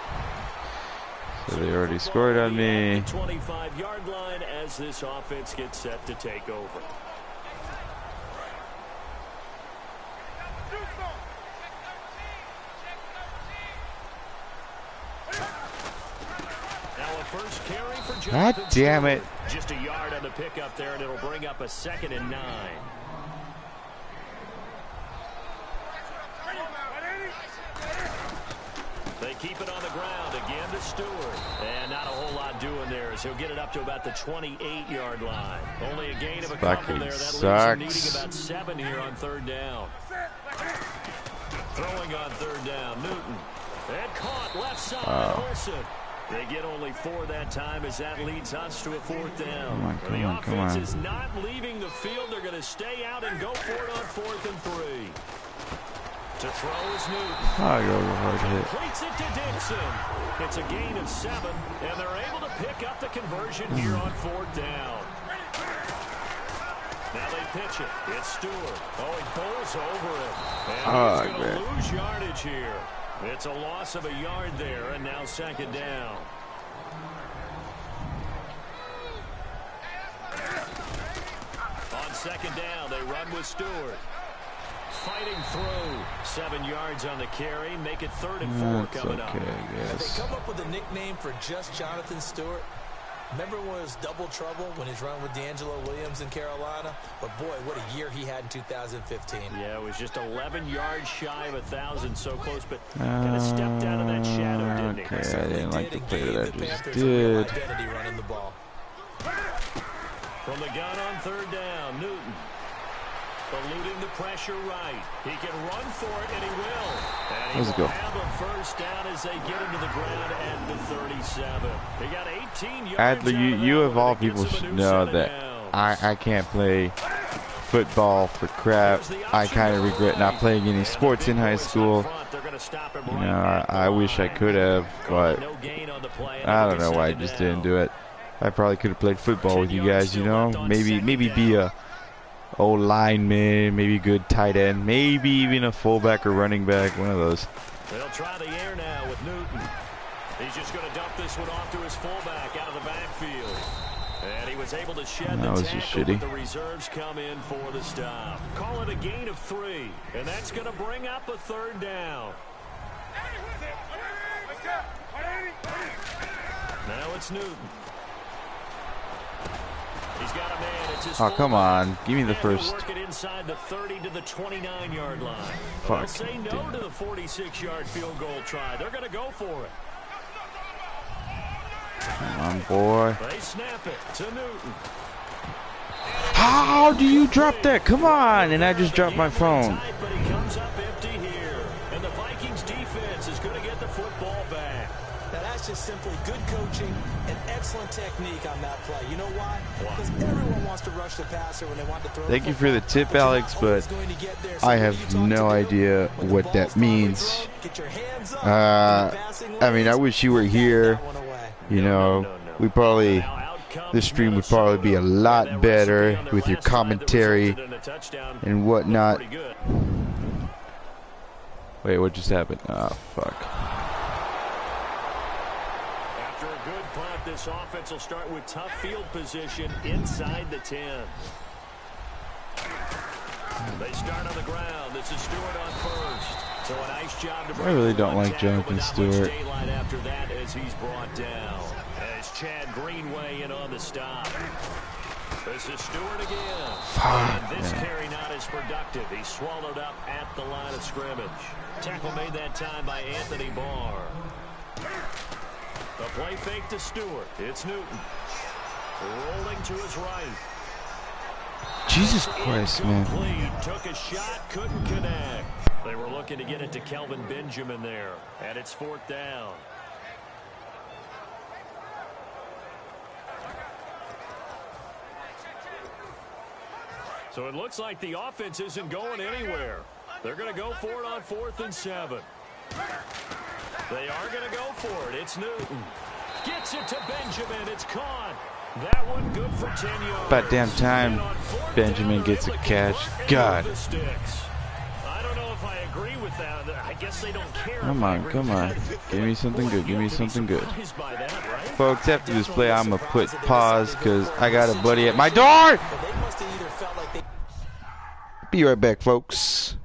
So they already scored on me. 25-yard line as this offense gets set to take over. God damn it. Just a yard on the pickup there, and it'll bring up a 2nd and 9. They keep it on the ground again to Stewart. And not a whole lot doing there as he'll get it up to about the 28-yard line. Only a gain of a couple there. That leaves him needing about 7 here on 3rd down. Throwing on 3rd down, Newton. And caught left side, Wilson. They get only 4 that time as that leads us to a 4th down. The offense is not leaving the field. They're going to stay out and go for it on 4th and 3. To throw is Newton. I go hard hit. Completes it to Dixon. It's a gain of 7, and they're able to pick up the conversion here on 4th down. Now they pitch it. It's Stewart. Oh, he pulls over it. And he's going to lose yardage here. It's a loss of a yard there, and now 2nd down. On 2nd down, they run with Stewart. Fighting through. 7 yards on the carry. Make it 3rd and 4 coming up. Have they come up with a nickname for just Jonathan Stewart? Remember when it was double trouble when he's running with D'Angelo Williams in Carolina? But boy, what a year he had in 2015. Yeah, it was just 11 yards shy of 1,000, so close, but kind of stepped out of that shadow, didn't he? Okay, I didn't like the play that I just Panthers did. identity running the ball. From the gun on 3rd down, Newton. Eluding the pressure right. He can run for it, and he will. And he Let's go. will have a 1st down as they get him to the ground at the 37. He got 18 yards. Adler, you of all people should know that I can't play football for crap. I kind of regret not playing any sports in high school. You know, I wish I could have, but I don't know why I just didn't do it. I probably could have played football with you guys, you know. Maybe be a old lineman, maybe good tight end, maybe even a fullback or running back, one of those. They'll try the air now with Newton. He's just going to dump this one off to his fullback out of the backfield. And he was able to shed That the was just tackle, shitty. but the reserves come in for the stop. Call it a gain of 3, and that's going to bring up a 3rd down. Now it's Newton. He's got a man. It's his Come on. Give me the and he'll first. work it inside the 30 to the 29-yard line. Fuck. They'll say no Damn. to the 46-yard field goal try. They're going to go for it. Come on, boy. They snap it to Newton. How do you drop that? Come on. And I just dropped my phone. Tight, but he comes up empty here. And the Vikings defense is going to get the football back. Now that's just simply good coaching and excellent technique on that play. You know why? Because everyone wants to rush the passer when they want to throw. Thank you for the tip, Alex, but I have no idea what that means. I mean, I wish you were here. You know, we probably, this stream would probably be a lot better with your commentary and whatnot. Wait, what just happened? Oh, fuck. After a good punt, this offense will start with tough field position inside the 10. They start on the ground. This is Stewart on 1st. So a nice job to I really don't like Jonathan Stewart. After that as he's brought down. As Chad Greenway in on the stop. This is Stewart again. And this carry not as productive. He's swallowed up at the line of scrimmage. Tackle made that time by Anthony Barr. The play fake to Stewart. It's Newton. Rolling to his right. Jesus Christ, man. Took a shot, couldn't connect. They were looking to get it to Kelvin Benjamin there. And it's 4th down. So it looks like the offense isn't going anywhere. They're going to go for it on 4th and 7. They are going to go for it. It's Newton. Gets it to Benjamin. It's caught. That one good for 10 yards. About damn time Benjamin gets a catch. God. I don't know if I agree with that. I guess they don't care. Come on, come on. Give me something good. Give me something good. By that, right? Folks, after this play, I'm going to put pause because I got a buddy at my door. Be right back, folks.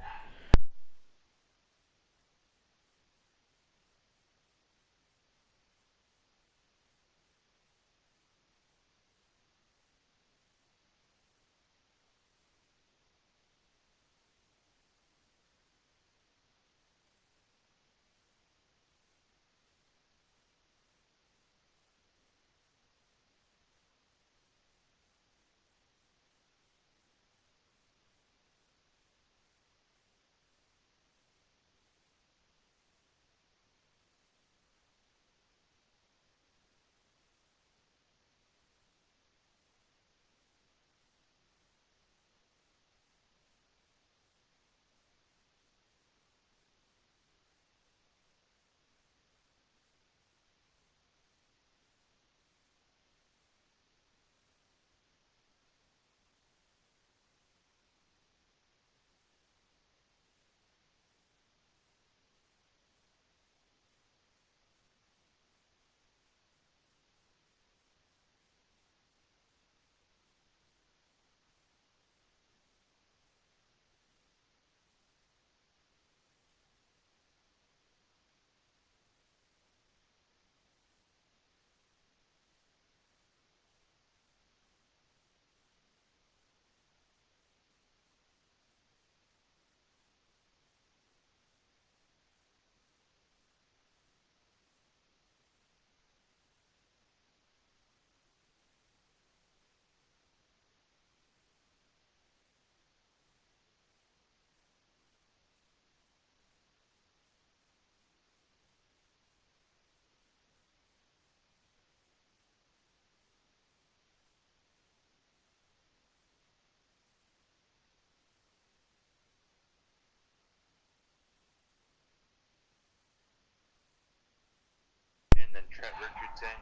than Trent Richardson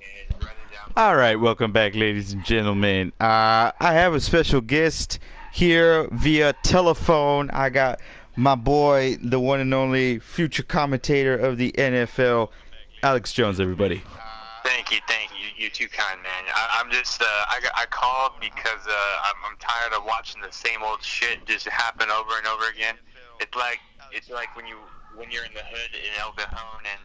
and running down. All right, welcome back, ladies and gentlemen. I have a special guest here via telephone. I got my boy, the one and only future commentator of the NFL, Alex Jones. Everybody. Thank you. You're too kind, man. I'm just, I called because I'm tired of watching the same old shit just happen over and over again. It's like when you're in the hood in El Cajon and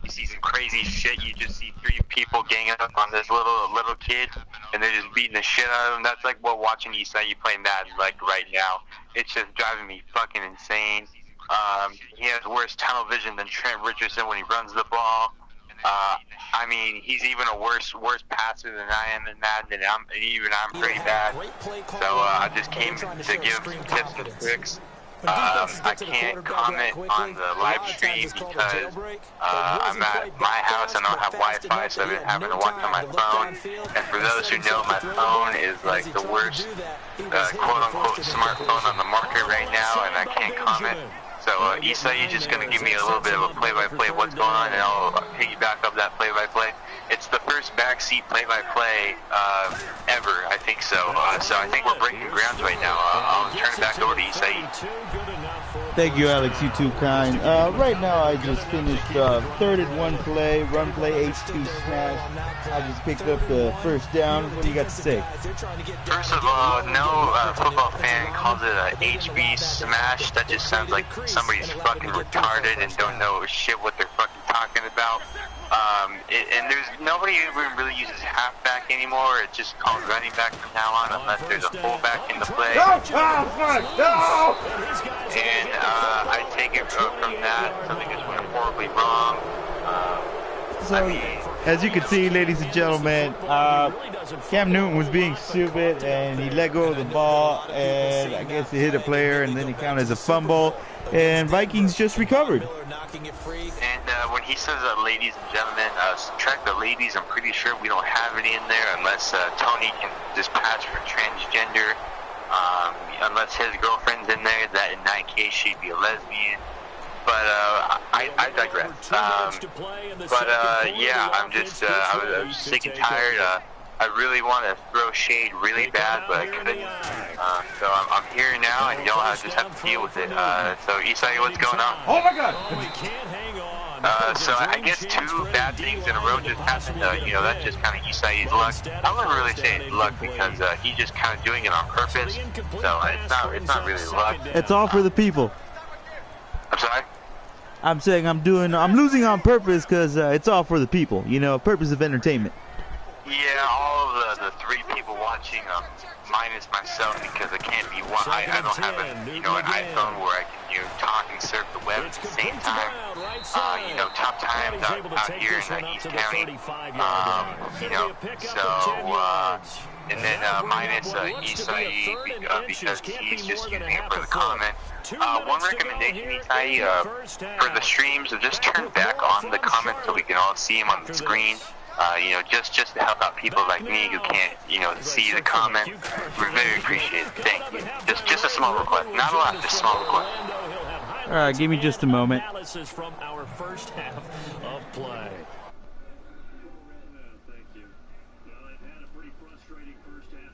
you see some crazy shit. You just see three people ganging up on this little kid, and they're just beating the shit out of him. That's like what watching Isai play Madden like right now. It's just driving me fucking insane. He has worse tunnel vision than Trent Richardson when he runs the ball. I mean, he's even a worse passer than I am in Madden, and I'm pretty bad. So I just came to give some tips and tricks. I can't comment on the live stream because I'm at my house and I don't have Wi-Fi, so I've been having to watch on my phone. And for those who know, my phone is like the worst quote-unquote smartphone on the market right now, and I can't comment. So, Isai, you're just going to give me a little bit of a play-by-play of what's going on, and I'll piggyback up that play-by-play. It's the first backseat play-by-play ever, I think so. So I think we're breaking grounds right now. I'll turn it back over to Isai. Thank you, Alex. You too kind. Right now, I just finished third and one play, run play, H2 smash. I just picked up the first down. What do you got to say? First of all, no football fan calls it a HB smash. That just sounds like somebody's fucking retarded and don't know shit what they're fucking talking about. And there's nobody who really uses halfback anymore. It's just called running back from now on, unless there's a fullback in the play. No! And I take it from that. Something just went horribly wrong. As you can see, ladies and gentlemen, Cam Newton was being stupid, and he let go of the ball, and I guess he hit a player, and then he counted as a fumble, and Vikings just recovered. And when he says ladies and gentlemen, subtract the ladies, I'm pretty sure we don't have any in there unless Tony can just pass for transgender. Unless his girlfriend's in there, that in that case she'd be a lesbian. But I digress. Yeah, I'm just I was sick and tired. I really want to throw shade really bad, but I couldn't. So I'm here now, and y'all just have to deal with it. So Isai, what's going on? Oh my God! So I guess two bad things in a row just happened. That's just kind of Isai's luck. I wouldn't really say it's luck because he's just kind of doing it on purpose. So it's not really luck. It's all for the people. I'm sorry? I'm saying I'm losing on purpose because it's all for the people. Purpose of entertainment. Yeah, all of the three people watching, minus myself, because I can't be one. I don't have an iPhone where I can talk and surf the web at the same time. Top times out here in East County. And then minus Isai because he's just using it for the comment. One recommendation, Isai, for the streams, just turn back on the comments so we can all see him on the screen. Just to help out people like me who can't, see the comment. We're very appreciated. Thank you. Just a small request. Not a lot, just a small request. All right, give me just a moment. Analysis from our first half of play. Thank you. I've had a pretty frustrating first half.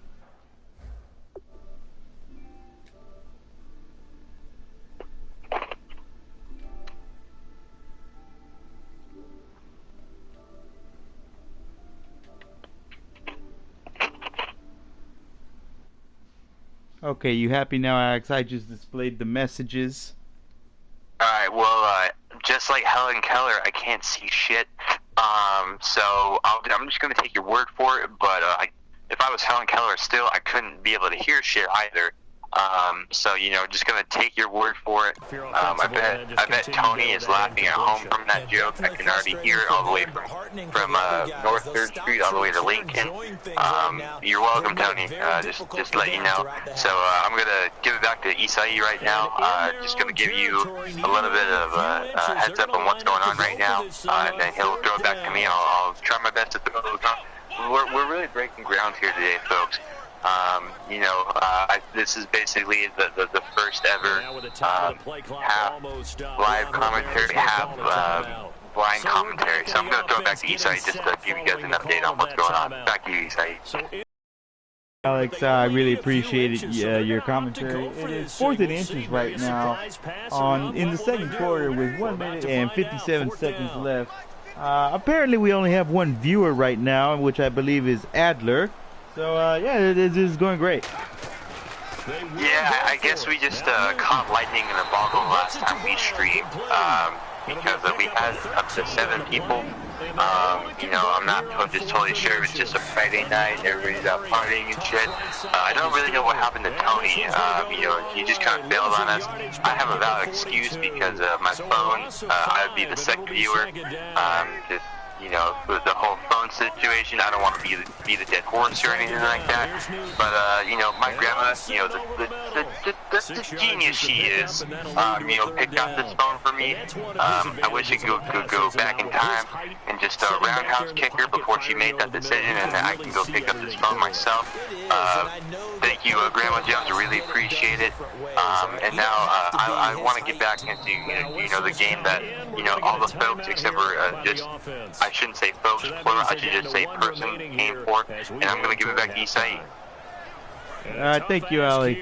Okay, you happy now, Alex? I just displayed the messages. Alright, well, just like Helen Keller, I can't see shit. So I'm just going to take your word for it, but if I was Helen Keller still, I couldn't be able to hear shit either. So, just going to take your word for it. I bet Tony is laughing at home from that joke. I can already hear it all the way from North 3rd Street all the way to Lincoln. You're welcome, Tony. Just to let you know. So I'm going to give it back to Isai right now. Just going to give you a little bit of a heads up on what's going on right now. And then he'll throw it back to me. I'll try my best to throw it back. We're really breaking ground here today, folks. This is basically the first ever half live commentary, half blind commentary, so I'm going to throw it back to Isai just to give you guys an update on what's going on. Back to you, Isai. Alex, I really appreciated your commentary. It is 4th and inches right now in the second quarter with 1 minute and 57 seconds left. Apparently we only have one viewer right now, which I believe is Adler. So yeah, it is going great. Yeah, I guess we just caught lightning in a bottle last time we streamed, because we had up to 7 people. You know, I'm not just totally sure if it's just a Friday night, everybody's out partying and shit. I don't really know what happened to Tony. You know, he just kind of bailed on us. I have a valid excuse because my phone, I'd be the second viewer. Just, you know, with the whole phone situation, I don't want to be the dead horse or anything like that. But, you know, my grandma, you know, the genius she is, you know, picked out this phone for me. I wish I could go back in time and just roundhouse kick her before she made that decision, and I can go pick up this phone myself. Thank you, Grandma Jones. I really appreciate it. And now I want to get back into, you know, the game that, you know, all the folks except for just, I shouldn't say folks, plural, I should just say person came for, and I'm going to give it back to Isai. Thank you, Alex.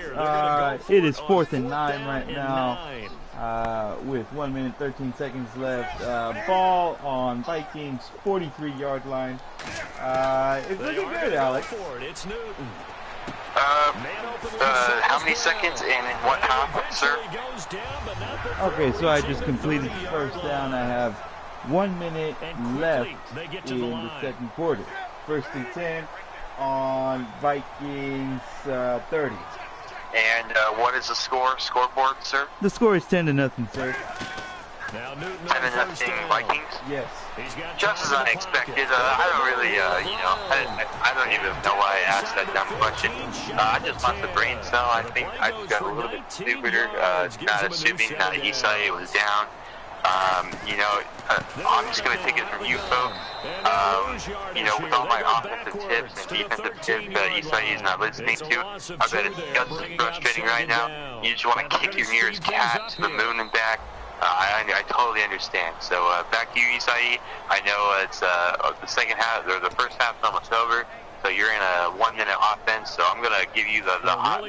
It is 4th and 9 right now with 1 minute 13 seconds left. Ball on Vikings 43-yard line. It's looking good, Alex. How many seconds and in what half, sir? Okay, so I just completed the first down. I have 1 minute left in the second quarter. 1st and 10 on Vikings 30. And what is the scoreboard, sir? The score is 10-0, sir. 7-0 Vikings? Yes. Just as unexpected. I don't really, you know, I don't even know why I asked that dumb question. I just lost a brain cell. I think I just got a little bit stupider, not assuming that Isai was down. You know, I'm just going to take it from you folks. You know, with all my offensive tips and defensive tips that Isai is not listening to, I bet it's just as frustrating right now. You just want to kick your nearest cat to the moon and back. I totally understand. So back to you, Isai. I know it's the second half, or the first half's almost over. So you're in a 1 minute offense. So I'm going to give you the hot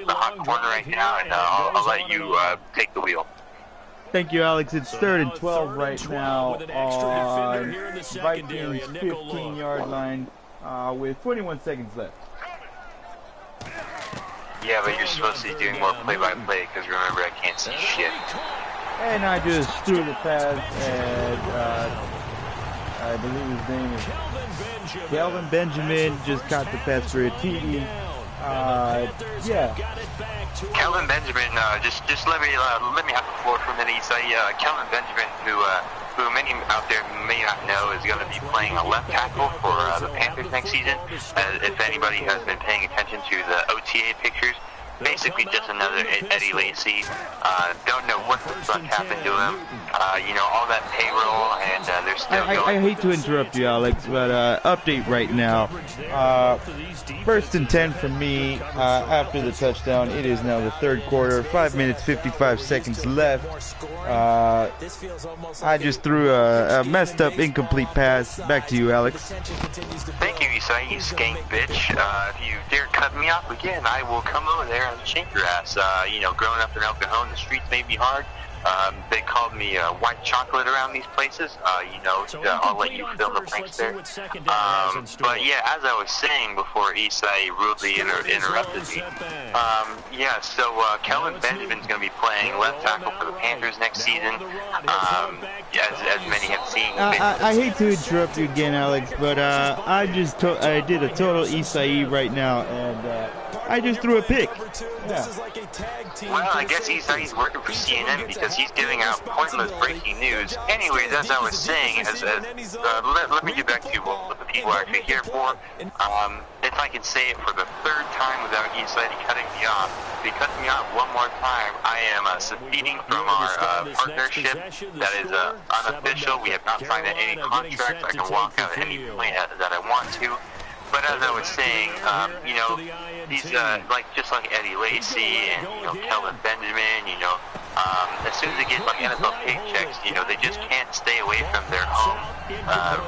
corner right now, and I'll let you take the wheel. Thank you, Alex. It's 3rd and 12 right now on Vikings 15-yard line with 21 seconds left. Yeah, but you're supposed to be doing more play-by-play because remember, I can't see shit. And I just threw the pass, and I believe his name is Kelvin Benjamin, just caught the pass for a TD. Yeah. Kelvin Benjamin, just let me have the floor for a minute. Kelvin Benjamin, who many out there may not know, is going to be playing a left tackle for the Panthers next season. If anybody has been paying attention to the OTA pictures, basically just another Eddie Lacy. Don't know what the fuck happened to him. You know, all that payroll, and they're still going. I hate to interrupt you, Alex, but update right now. 1st and 10 for me after the touchdown. It is now the third quarter. 5 minutes, 55 seconds left. I just threw a messed up, incomplete pass. Back to you, Alex. Thank you, Isai, you skank bitch. If you dare cut me off again, I will come over there and shake your ass. You know, growing up in El Cajon, the streets may be hard. They called me white chocolate around these places. You know, I'll let you fill the blanks there. But yeah, as I was saying before Isai rudely interrupted me, yeah, so Kelvin Benjamin's going to be playing left tackle for the Panthers next season. As many have seen. I hate to interrupt you again, Alex, but I did a total Isai right now, and I just threw a pick. Yeah. Well, I guess he's working for CNN because he's giving out pointless breaking news. Anyways, as I was saying, let me get back to what the people are actually here for. If I can say it for the third time without Isai cutting me off, if he cuts me off one more time, I am seceding from our partnership. That is unofficial. We have not signed any contracts. I can walk out at any point that I want to. But as I was saying, you know, these just like Eddie Lacy and, you know, Kelvin Benjamin, you know, As soon as they get like NFL paychecks, you know, they just can't stay away from their home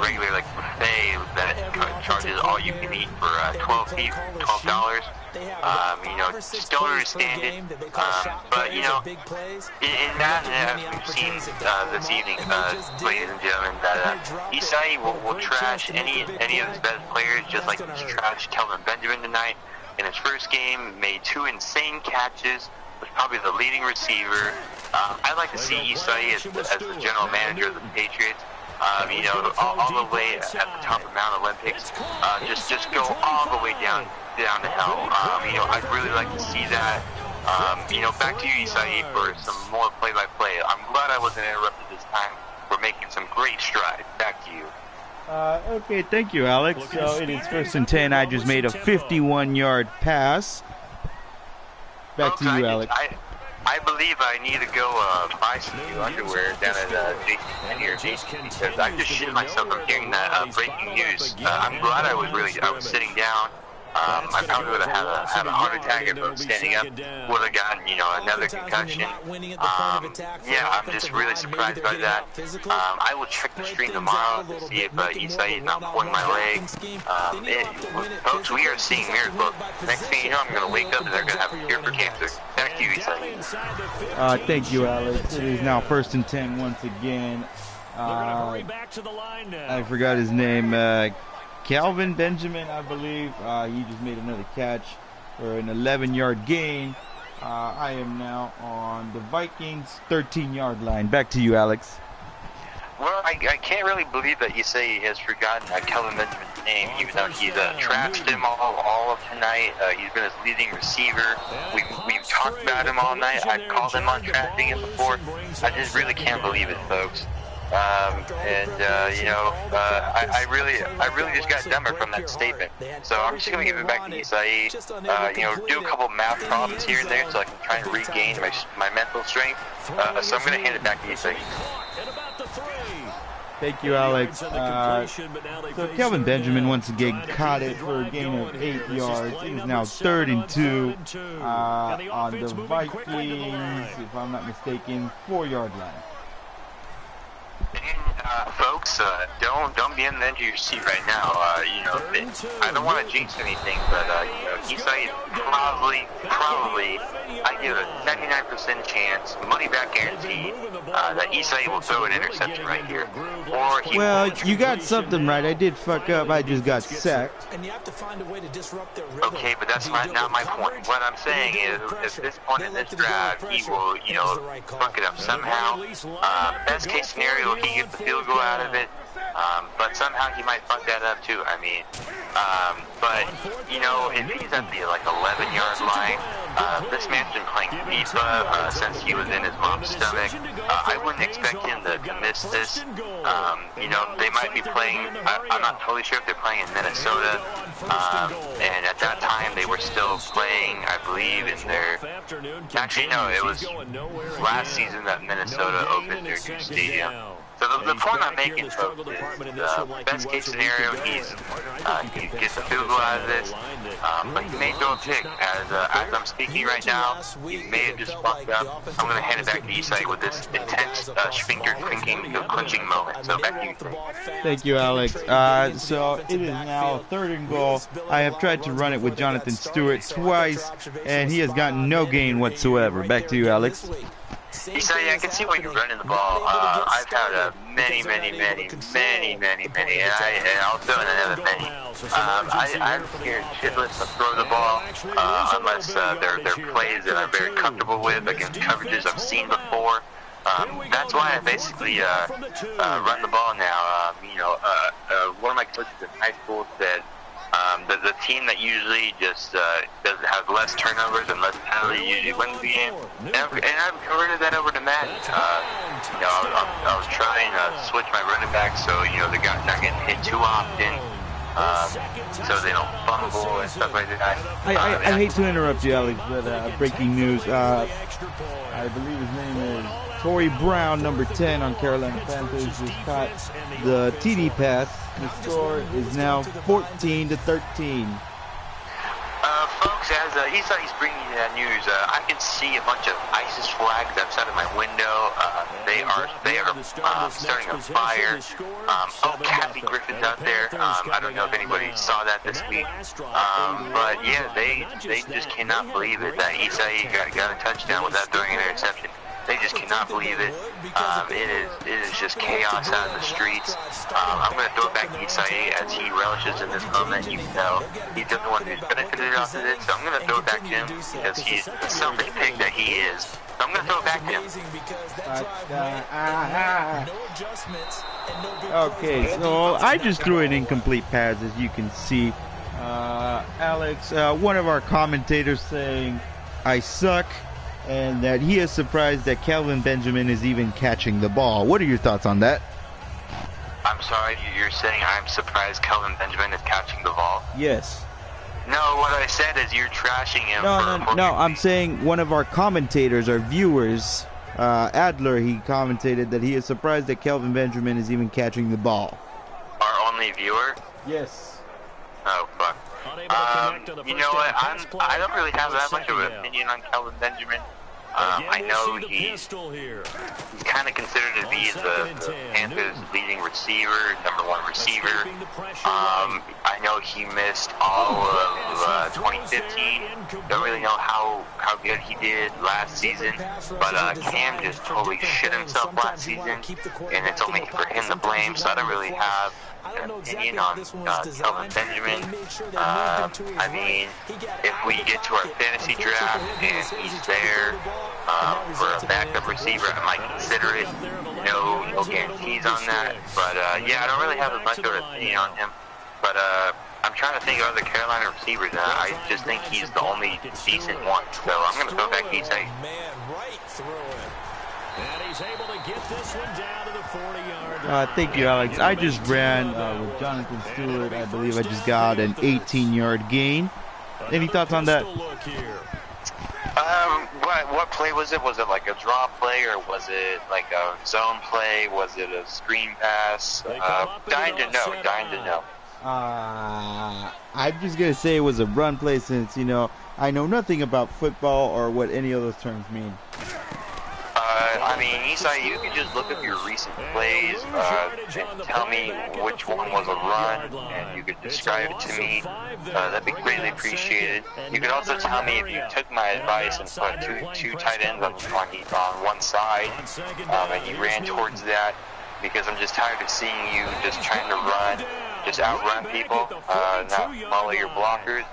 regular like buffet that charges all you can eat for $12. You know, just don't understand it. But you know, in that, we've seen this evening, ladies and gentlemen, that Isai will trash any of his best players, just like he's trashed Kelvin Benjamin tonight. In his first game, made 2 insane catches. Was probably the leading receiver. I'd like to see Isai as the general manager of the Patriots. You know, all the way at the top of Mount Olympics. Just go all the way down to hell. You know, I'd really like to see that. You know, back to you, Isai, for some more play-by-play. I'm glad I wasn't interrupted this time. We're making some great strides. Back to you. Okay, thank you, Alex. So it is 1st and 10. I just made a 51-yard pass. Back to you, Alex. I believe I need to go buy some new underwear down at JCPenney because I just shit myself from hearing that breaking news. I'm glad I was sitting down. I probably would have had a heart attack if I was standing up. Would have gotten, you know, another concussion. Yeah, I'm just really surprised by that. I will check the stream tomorrow to see if Isai is not pulling my leg. Folks, we are seeing miracles. Next thing you know, I'm going to wake up and they're going to have a cure for cancer. Back to you, Isai. Thank you, Alex. It is now 1st and 10 once again. I forgot his name. Calvin Benjamin, I believe. He just made another catch for an 11-yard gain. I am now on the Vikings 13-yard line. Back to you, Alex. Well, I can't really believe that Isai has forgotten Kelvin Benjamin's name, even though he's trashed him all of tonight. He's been his leading receiver. We've talked about him all night. I've called him on trashing him before. I just really can't believe it, folks. You know, I really just got dumber from that statement. So I'm just gonna give it back to Isai. You know, do a couple math problems here and there so I can try and regain my mental strength. So I'm gonna hand it back to Isai. Thank you, Alex. So Kelvin Benjamin once again caught it for a gain of 8 yards. It is now 3rd and 2 on the Vikings, if I'm not mistaken, 4-yard line. And, folks, don't be on the edge of your seat right now. You know, I don't want to jinx anything, but you know, Isai probably, I give a 99% chance, money back guaranteed, that Isai will throw an interception right here. Or he you got something right. I did fuck up. I just got sacked. Okay, but that's not my point. What I'm saying is, at this point in this drive, he will, you know, fuck it up somehow. Best case scenario, he gets the field goal out of it. But somehow he might fuck that up too. I mean, but you know, if he's at the like 11-yard line, this man's been playing FIFA since he was in his mom's stomach. I wouldn't expect him to miss this. You know, they might be playing. I'm not totally sure if they're playing in Minnesota. And at that time they were still playing, I believe, in their. Actually, no, it was last season that Minnesota opened their new stadium. So the point I'm making, folks, is best case scenario, he gets a field goal out of this, but he may throw a pick. As I'm speaking right now, he may have just fucked up. I'm going to hand it back to Isai with this intense finger clinching moment. So back to you. Thank you, Alex. So it is now 3rd and goal. I have tried to run it with Jonathan Stewart twice, and he has gotten no gain whatsoever. Back to you, Alex. Isai, I can see why you're running the ball. I've had many, and I'll throw in another many. I'm scared shitless to throw the ball unless they're plays that I'm very comfortable with against coverages I've seen before. That's why I basically run the ball now. You know, one of my coaches in high school said the team that usually just has less turnovers and less penalties usually wins the game. And I've converted that over to Madden. You know, I was trying to switch my running back so, you know, they're not getting hit too often. So they don't fumble and stuff like that. I hate to interrupt you, Alex, but breaking news. I believe his name is Corey Brown, number 10 on Carolina Panthers, just caught the TD pass. The score is now 14-13. Folks, Alex, as he's bringing you that news, I can see a bunch of ISIS flags outside of my window. They are starting a fire. Kathy Griffin's out there. I don't know if anybody saw that this week. But yeah, they just cannot believe it that Isai got a touchdown without throwing an interception. They just cannot believe it. It is just chaos out in the streets. I'm going to throw it back to Isai as he relishes in this moment. You can tell he's the one who's benefited off of it. So I'm going to throw it back to him because he's the selfish pig that he is. So I'm going to throw it back to him. Okay, so I just threw an incomplete pass, as you can see. Alex, one of our commentators saying, I suck, and that he is surprised that Kelvin Benjamin is even catching the ball. What are your thoughts on that? I'm sorry, you're saying I'm surprised Kelvin Benjamin is catching the ball? Yes. No, what I said is you're trashing him. No, I'm saying one of our commentators, our viewers, Adler, he commented that he is surprised that Kelvin Benjamin is even catching the ball. Our only viewer? Yes. Oh, fuck. You know what, I don't really have that much of an opinion on Kelvin Benjamin. I know he's kind of considered to be the Panthers' leading receiver, #1 receiver. I know he missed all of 2015. Don't really know how good he did last season, but Cam just totally shit himself last season, and it's only for him to blame, so I don't really have an opinion on Kelvin Benjamin. I mean, if we get to our fantasy draft and he's there for a backup receiver, I might consider it. No guarantees on that, but yeah, I don't really have much of an opinion on him. But I'm trying to think of other Carolina receivers, and I just think he's the only decent one. So I'm going to go back to Isai. And he's able to get this one down to the 40-yard. Thank you, Alex. I just ran with Jonathan Stewart. I believe I just got an 18-yard gain. Any thoughts on that? What play was it? Was it like a draw play, or was it like a zone play? Was it a screen pass? Dying to know. I'm just going to say it was a run play since, you know, I know nothing about football or what any of those terms mean. I mean, Isai, you can just look up your recent plays and tell me which one was a run, and you could describe it to me. That'd be greatly appreciated. You could also tell me if you took my advice and put two tight ends on one side, and you ran towards that, because I'm just tired of seeing you just trying to run, just outrun people, not follow your blockers.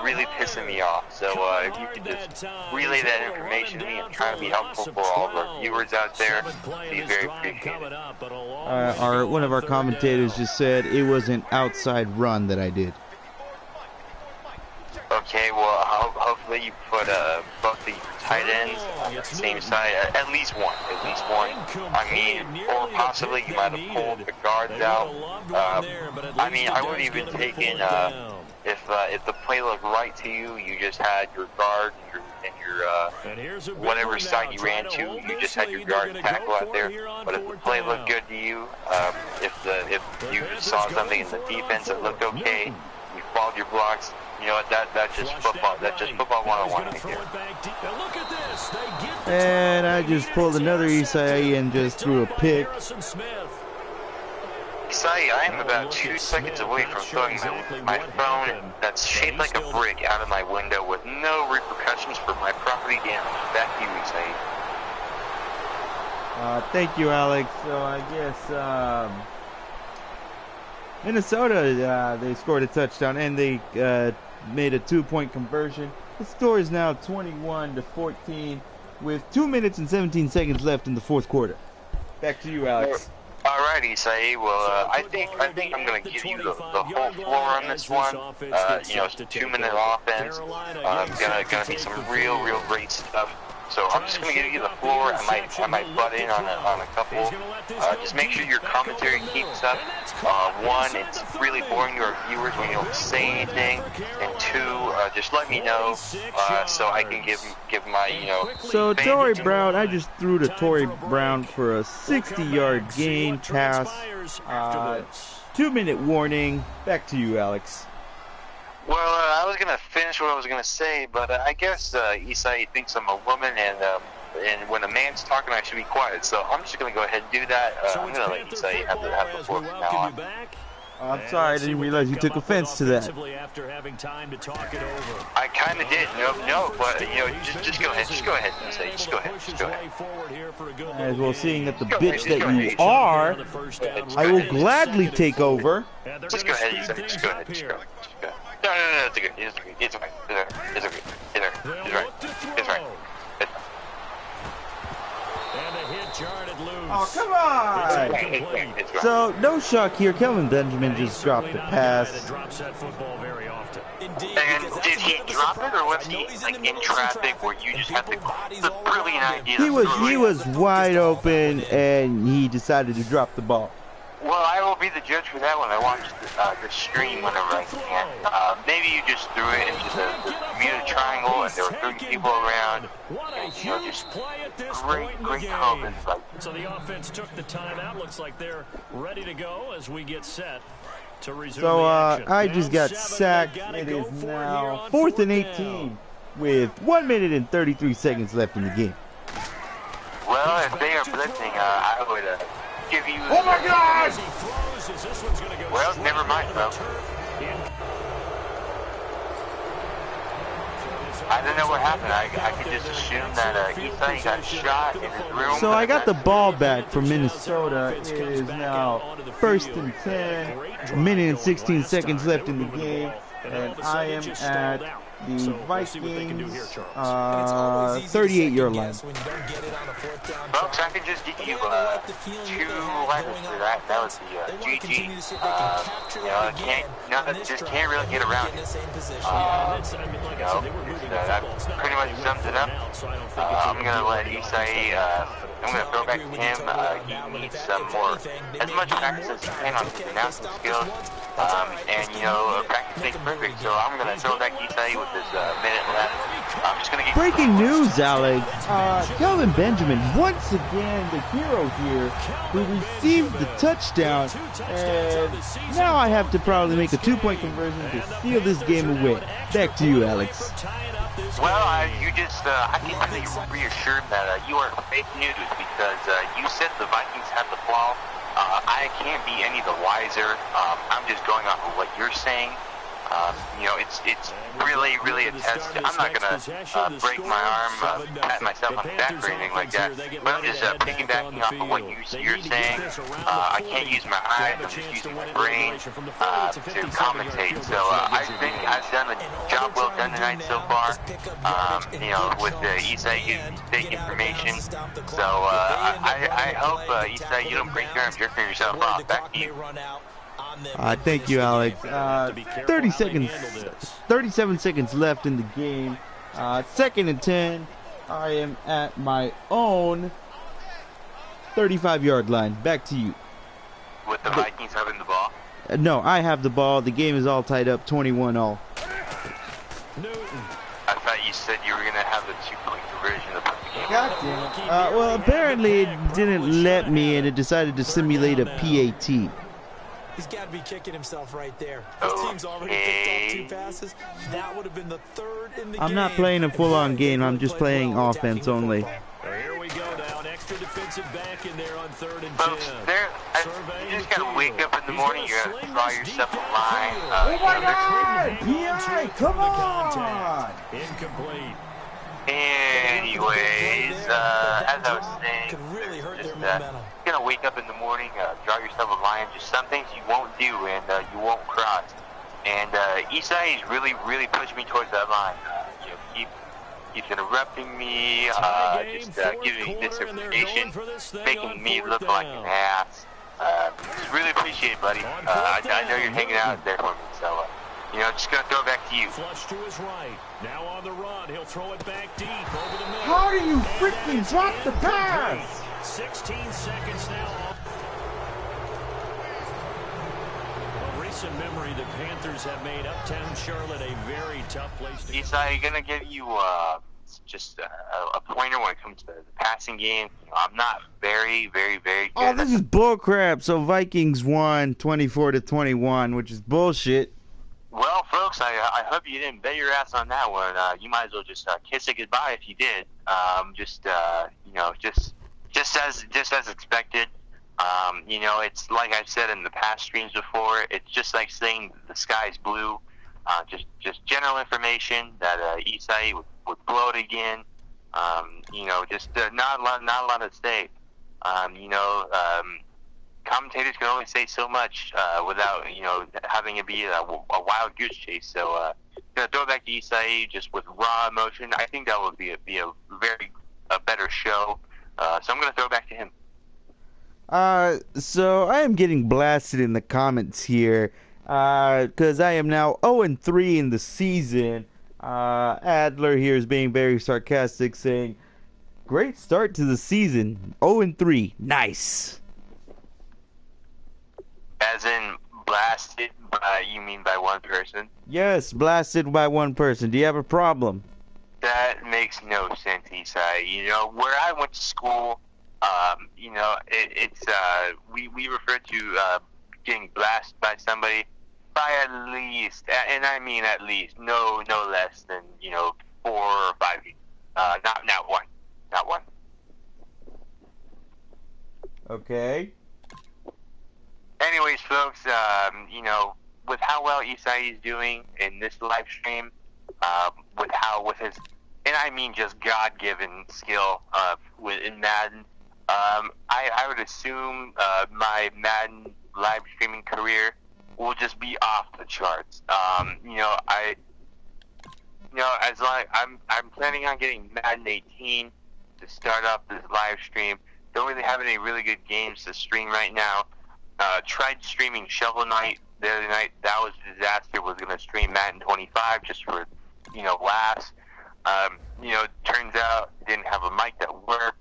Really pissing me off. So if you could just relay that information to me and try to be helpful for all of our viewers out there, be very appreciated. One of our commentators just said it was an outside run that I did. Okay, well, hopefully you put both of your tight ends on the same side, at least one. I mean, or possibly you might have pulled the guards out. I mean, I would even take in, if the play looked right to you, you just had your guard and your whatever side you ran to, you just had your guard and tackle out there. But if the play looked good to you, if you saw something in the defense that looked okay, you followed your blocks, you know what, that's just football. That's just football 101 right there. And I just pulled another Isai and just threw a pick. Isai, I am about 2 seconds away from throwing my phone that's shaped like a brick out of my window with no repercussions for my property damage. Back to you, Isai. Thank you, Alex. So I guess Minnesota, they scored a touchdown and they made a 2-point conversion. The score is now 21-14 with 2 minutes and 17 seconds left in the fourth quarter. Back to you, Alex. Alrighty, Isai. Well, I think I'm going to give you the whole floor on this one. You know, it's a 2-minute offense. Gonna be some real great stuff. So I'm just going to give you the floor. I might butt in on a couple. Just make sure your commentary keeps up. One, it's really boring to our viewers when you don't say anything. And two, just let me know so I can give my, you know. So Torrey Brown, I just threw to Torrey Brown for a 60-yard gain pass. 2-minute warning. Back to you, Alex. Well, I was gonna finish what I was gonna say, but I guess Isai thinks I'm a woman, and when a man's talking, I should be quiet. So I'm just gonna go ahead and do that. I'm gonna let Isai have the floor from now on. I'm sorry, I didn't realize you took offense to that. I kind of did. No, but just go ahead. Just go ahead, Isai. Just go ahead. Just go ahead. As well, seeing that the bitch that you are, I will gladly take over. Just go ahead, Isai. Just go ahead. Just go ahead. No, it's okay. It's okay. It's okay. It's okay. It's right. It's right. Oh, come on! So, no shock here. Kelvin Benjamin just dropped a pass. And did he drop it, or was he like in traffic where you just had the brilliant idea? He was wide open, and he decided to drop the ball. Well, I will be the judge for that one. I watched the stream whenever I can. Maybe you just threw it into the Bermuda Triangle, and there were 30 people around. And, just great comments. So the offense took the timeout. Looks like they're ready to go as we get set to resume the action. I just got sacked. It is now 4th and 18 with 1 minute and 33 seconds left in the game. Well, if they are blitzing, I would give you... Oh my God! Well, never mind, bro. I don't know what happened. I could just assume that Isai got shot in his room. So I got the ball back from Minnesota. It is now 1st and 10, 1 minute and 16 seconds left in the game, and I am at the Vikings 38-yard line. Folks, I could just give you 2 letters for that. That was the GG. Just can't really get around it. That pretty much sums it up. I'm gonna let Isai. I'm gonna throw back to him. He needs some more, as much practice as he can on his announcing skills. Practice makes perfect. So I'm gonna throw back Isai with this minute left. I'm just gonna get breaking news, Alex. Kelvin Benjamin, once again the hero here, who received the touchdown, and now I have to probably make a 2-point conversion to steal this game away. Back to you, Alex. Well, I can be reassured that you are fake news because you said the Vikings had the ball. I can't be any the wiser. I'm just going off of what you're saying. It's really a test. I'm not gonna break my arm, pat myself on the back or anything like that. But I'm just piggybacking off of what you're saying. I can't use my eyes. I'm just using my brain to commentate. So I think I've done a job well done tonight so far. With Isai giving fake information. So I hope Isai, you don't break your arm jerking yourself off. Back to you. Thank you, Alex. 37 seconds left in the game. 2nd and 10. I am at my own 35-yard line. Back to you. With the Vikings having the ball? No, I have the ball. The game is all tied up, 21-all. I thought you said you were going to have the 2-point conversion to put the game. God damn it. Well, apparently it didn't let me, and it decided to simulate a PAT. He's got to be kicking himself right there. His team's already picked up 2 passes. That would have been the 3rd in the game. I'm not playing a full-on game. I'm just playing offense only. Here we go now. An extra defensive back in there on 3rd and 10. Folks, you just got to wake up in the morning. You got to draw yourself a line. Oh my God! Yeah, come on! Incomplete. Anyways, as I was saying, you're gonna wake up in the morning, draw yourself a line. Just some things you won't do and you won't cross. And Isai is really pushing me towards that line. Keeps interrupting me, giving me misinformation, making me look like an ass. Just really appreciate it, buddy. I know you're hanging out there for me, so. Just gonna throw it back to you. Flush to his right. Now on the run, he'll throw it back deep over the middle. How do you freaking drop the pass? 16 seconds now. Well, recent memory, the Panthers have made Uptown Charlotte a very tough place to go. Isai, gonna give you just a pointer when it comes to the passing game. I'm not very good. Oh, this is bullcrap. So Vikings won 24-21, which is bullshit. Well, folks, folks, I hope you didn't bet your ass on that one. You might as well just kiss it goodbye if you did. Just as expected. It's like I've said in the past streams before. It's just like saying the sky's blue. Just general information that Isai would blow it again. Not a lot to say. Commentators can only say so much without having it be a wild goose chase. So gonna throw it back to Isai just with raw emotion. I think that would be a better show. So I'm gonna throw it back to him. So I am getting blasted in the comments here, because I am now 0-3 in the season. Adler here is being very sarcastic, saying, "Great start to the season, 0-3, nice." As in blasted by, you mean by one person? Yes, blasted by one person. Do you have a problem? That makes no sense, Isai. Where I went to school, we refer to getting blasted by somebody by at least, and I mean at least, no less than 4 or 5. Not one. Okay. Anyways, folks, with how well Isai is doing in this live stream, with his, and I mean just God-given skill in Madden, I would assume my Madden live streaming career will just be off the charts. I'm planning on getting Madden 18 to start off this live stream. Don't really have any really good games to stream right now. Tried streaming Shovel Knight the other night. That was a disaster. Was going to stream Madden 25 just for, laughs. Turns out didn't have a mic that worked.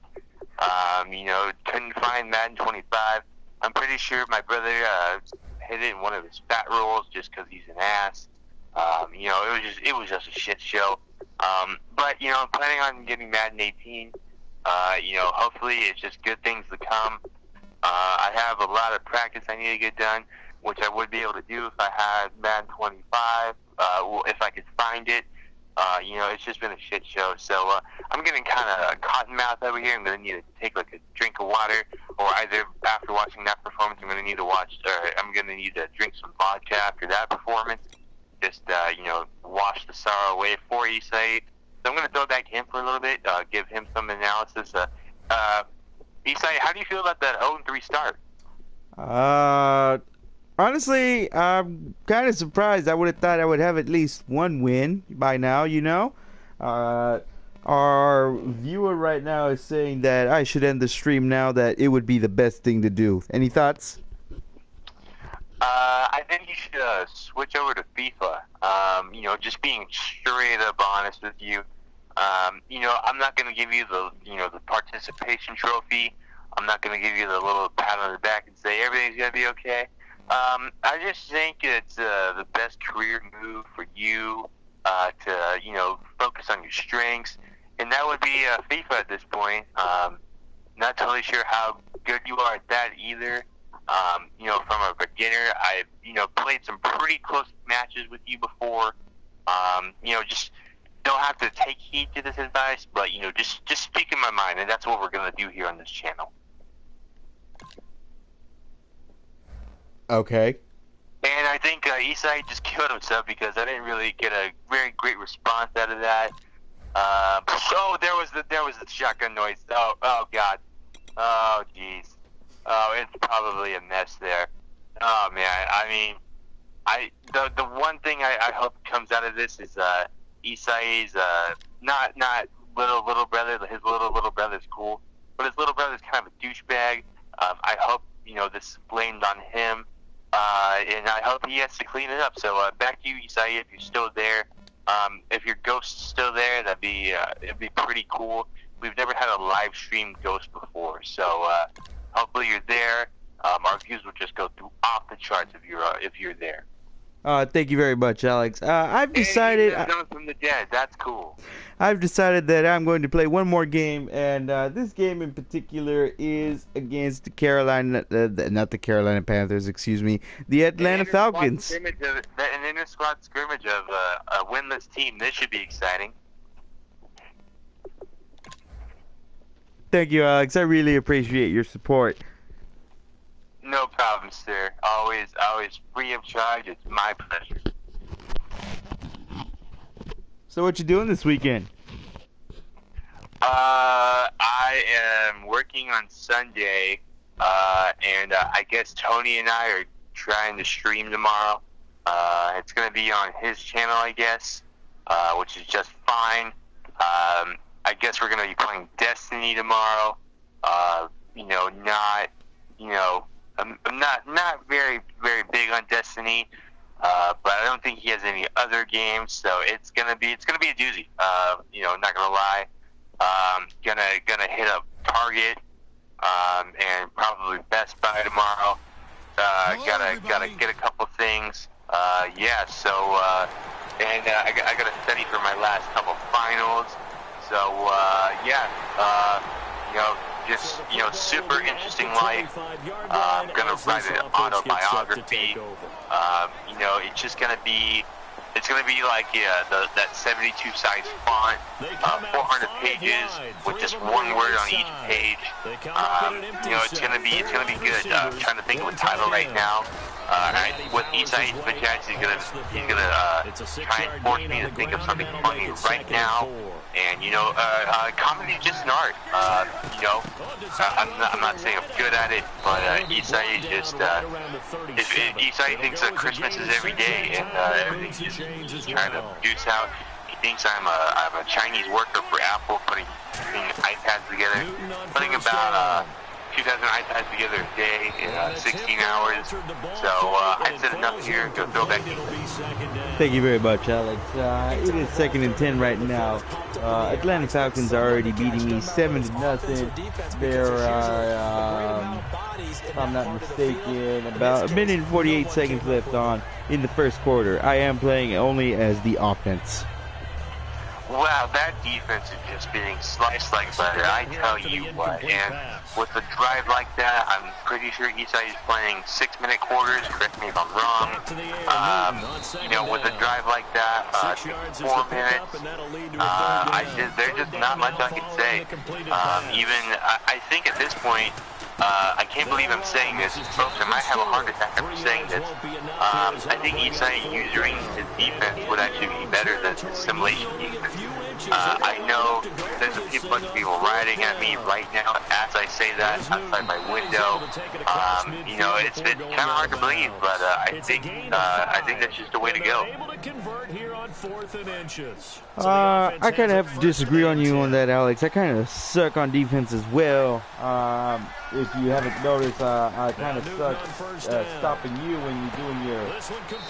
Couldn't find Madden 25. I'm pretty sure my brother hit it in one of his fat rolls just because he's an ass. It was just a shit show. But I'm planning on getting Madden 18. Hopefully it's just good things to come. I have a lot of practice I need to get done, which I would be able to do if I had Madden 25, if I could find it. It's just been a shit show. So I'm getting kind of cotton mouth over here. I'm going to need to take like a drink of water, or either after watching that performance, I'm going to need to drink some vodka after that performance. Just, wash the sorrow away for Isai. So I'm going to throw it back to him for a little bit, give him some analysis. Isai, how do you feel about that 0-3 start? Honestly, I'm kind of surprised. I would have thought I would have at least one win by now, Our viewer right now is saying that I should end the stream now, that it would be the best thing to do. Any thoughts? I think you should switch over to FIFA. Just being straight up honest with you. I'm not going to give you the participation trophy. I'm not going to give you the little pat on the back and say everything's going to be okay. I just think it's the best career move for you to, focus on your strengths. And that would be FIFA at this point. Not totally sure how good you are at that either. From a beginner, I've, played some pretty close matches with you before. Just don't have to take heed to this advice, but, just speak in my mind, and that's what we're going to do here on this channel. Okay. And I think Isai just killed himself because I didn't really get a very great response out of that. There was the shotgun noise. Oh God. Oh jeez. Oh, it's probably a mess there. Oh man. I mean, the one thing I hope comes out of this is Isai's not little brother. His little brother's cool, but his little brother's kind of a douchebag. I hope this is blamed on him. And I hope he has to clean it up. So back to you, Isai, if you're still there. If your ghost's still there, it'd be pretty cool. We've never had a live stream ghost before, so hopefully you're there. Our views will just go through off the charts if you're there. Thank you very much, Alex. I've Hey, decided. he's known from the dead. That's cool. I've decided that I'm going to play one more game, and this game in particular is against the Carolina, not the Carolina Panthers, excuse me, the Atlanta Falcons. An inter-squad scrimmage of a winless team. This should be exciting. Thank you, Alex. I really appreciate your support. No problem, sir. Always free of charge. It's my pleasure. So what you doing this weekend? I am working on Sunday, and I guess Tony and I are trying to stream tomorrow. It's going to be on his channel, I guess, which is just fine. I guess we're going to be playing Destiny tomorrow. I'm not very big on Destiny, but I don't think he has any other games, so it's gonna be a doozy. Not gonna lie. Gonna hit up Target, and probably Best Buy tomorrow. Gotta get a couple things. I gotta study for my last couple finals. So super interesting life. I'm gonna write an autobiography. It's gonna be like that 72 size font, 400 pages with just one word on each page. It's gonna be good. I'm trying to think of a title right now. With Isai Bajaj, he's gonna try and force me to think of something funny right now. And comedy is just an art. I'm not saying I'm good at it, but Isai is just. Isai thinks that Christmas is every day, and everything's just trying to produce out. He thinks I'm a Chinese worker for Apple, putting iPads together, putting about 2,000 iPads together a day in 16 hours. So I've said enough here. Go throw back in. Thank you very much, Alex. It is 2nd and 10 right now. Atlanta Falcons are already beating me 7-0. There are, if I'm not mistaken, about a minute and 48 seconds left on in the first quarter. I am playing only as the offense. Wow, that defense is just being sliced like butter. I tell you what, and with a drive like that, I'm pretty sure Isai is playing 6-minute quarters. Correct me if I'm wrong. With a drive like that, 4 minutes, there's just not much I can say. I think at this point, I can't believe I'm saying this. Folks, I might have a heart attack after saying this. I think Isai using his defense would actually be better than his simulation defense. I know there's a bunch of people riding at me right now as I say that outside my window. It's kind of hard to believe, but I think that's just the way to go. I kind of have to disagree on you on that, Alex. I kind of suck on defense as well. If you haven't noticed, I kind of suck stopping you when you're doing your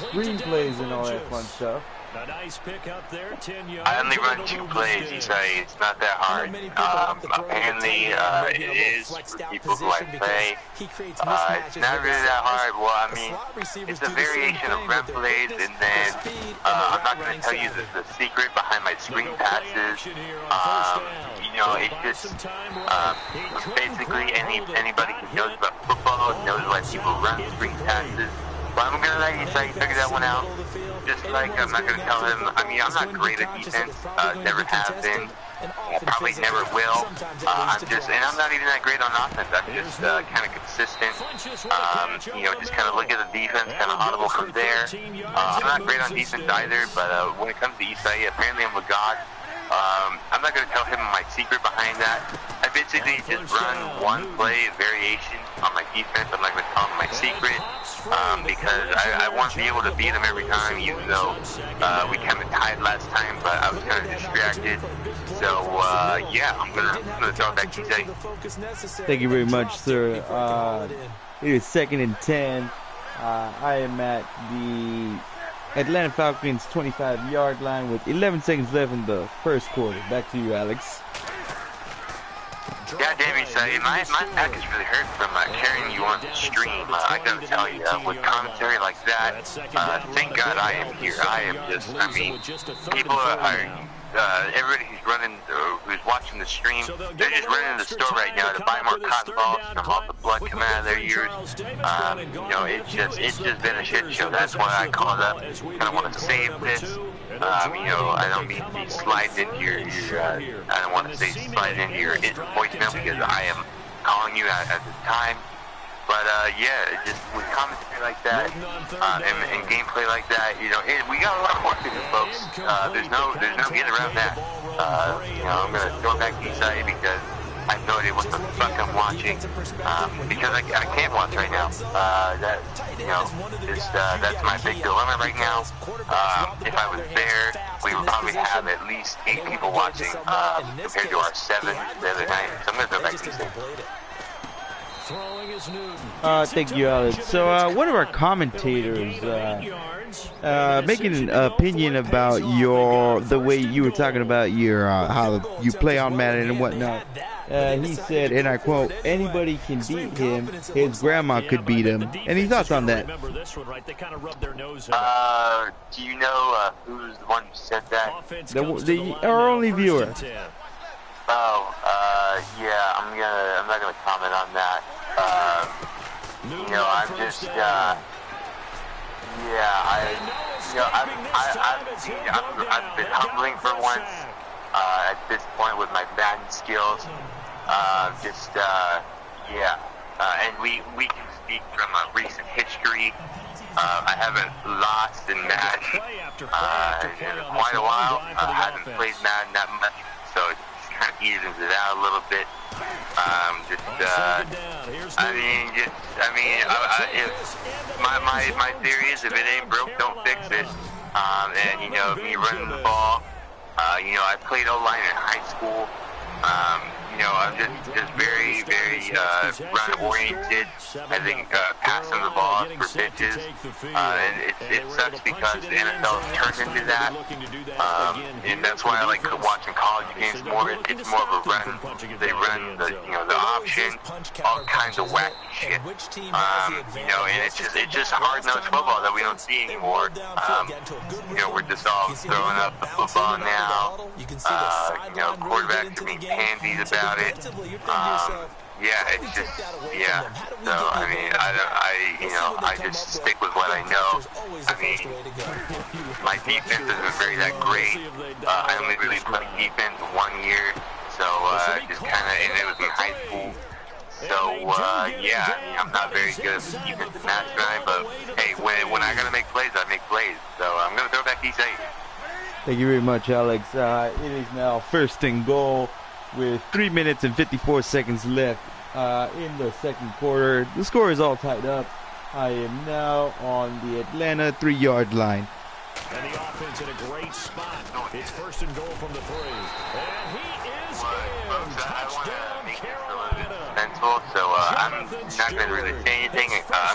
screenplays and all that fun stuff. A nice pick up there, 10 yards. I only run 2 plays, Isai. It's not that hard. Apparently, it is for people who I play. It's not really that hard. Well, I mean, it's a variation of run plays, and then I'm not going to tell you the secret behind my screen passes. It's just basically anybody who knows about football knows why people run screen passes. But I'm going to let Isai figure that one out. Just like I'm not going to tell him, I'm not great at defense, never have been, probably never will. I'm not even that great on offense. I'm just kind of consistent, just kind of look at the defense, kind of audible from there. I'm not great on defense either, but when it comes to Isai, apparently I'm a god. I'm not going to tell him my secret behind that. I basically just run one play variation on my defense. I'm not going to tell him my secret because I want to be able to beat him every time, even though we kind of tied last time, but I was kind of distracted. So, I'm going to throw it back to Isai. Thank you very much, sir. It is 2nd and 10. I am at the Atlanta Falcons 25-yard line with 11 seconds left in the first quarter. Back to you, Alex. Yeah, damn you, Saeed. My back is really hurt from carrying you on the stream. I gotta tell you, with commentary like that, thank God I am here. I am just, I mean, people everybody who's running, who's watching the stream, they're just running to the store right now to buy more cotton balls from all the blood coming out of their ears. You know, it's just been a shit show. That's why I called up. Kind of want to save this. You know, I don't mean to be sliding into your I don't want to say slide into your voicemail because I am calling you at the time. But yeah, just with commentary like that and gameplay like that, you know, we got a lot of work to do, folks. There's no getting around that. You know, I'm gonna throw it back to Isai because I have no idea what the fuck I'm watching because I can't watch right now. That, you know, that's my big dilemma right now. If I was there, we would probably have at least 8 people watching compared to our 7 the other night. So I'm gonna throw it back to Isai. Thank you, Alex. So, one of our commentators making an opinion about the way you were talking about your how you play on Madden and whatnot. He said, and I quote, "Anybody can beat him. His grandma could beat him." Any thoughts on that? Do you know who's the one who said that? Our only viewer. Oh, yeah, I'm not gonna comment on that. You know, I'm just, yeah, I've been humbling for once, at this point with my Madden skills. Yeah, and we can speak from recent history. I haven't lost in Madden, in quite a while. I haven't played Madden that much, so it kind of evens it out a little bit. My theory is if it ain't broke, don't fix it. And you know, me running the ball, you know, I played O-line in high school. You know, I'm just very, run oriented. I think passing the ball for pitches, and it sucks because the NFL has turned into that. And that's why I like watching college games more. It's more of a run. They run the option, all kinds of wacky shit. You know, and it's just hard-nosed football that we don't see anymore. You know, we're just all throwing up the football now. You know, quarterbacks are being pansies about it. Yeah, it's just, yeah. So, I mean, I just stick with what I know. I mean, my defense isn't very that great. I only really played defense 1 year, so just kind of, and it was in high school. So, yeah, I mean, I'm not very good at defense in match time, but hey, when I gotta make plays, I make plays. So I'm gonna throw it back to Isai. Thank you very much, Alex. It is now 1st and goal with 3 minutes and 54 seconds left in the second quarter. The score is all tied up. I am now on the Atlanta 3-yard line. And the offense in a great spot. It's 1st and goal from the 3. And he is in. Touchdown, Carolina. So I'm not going to really say anything.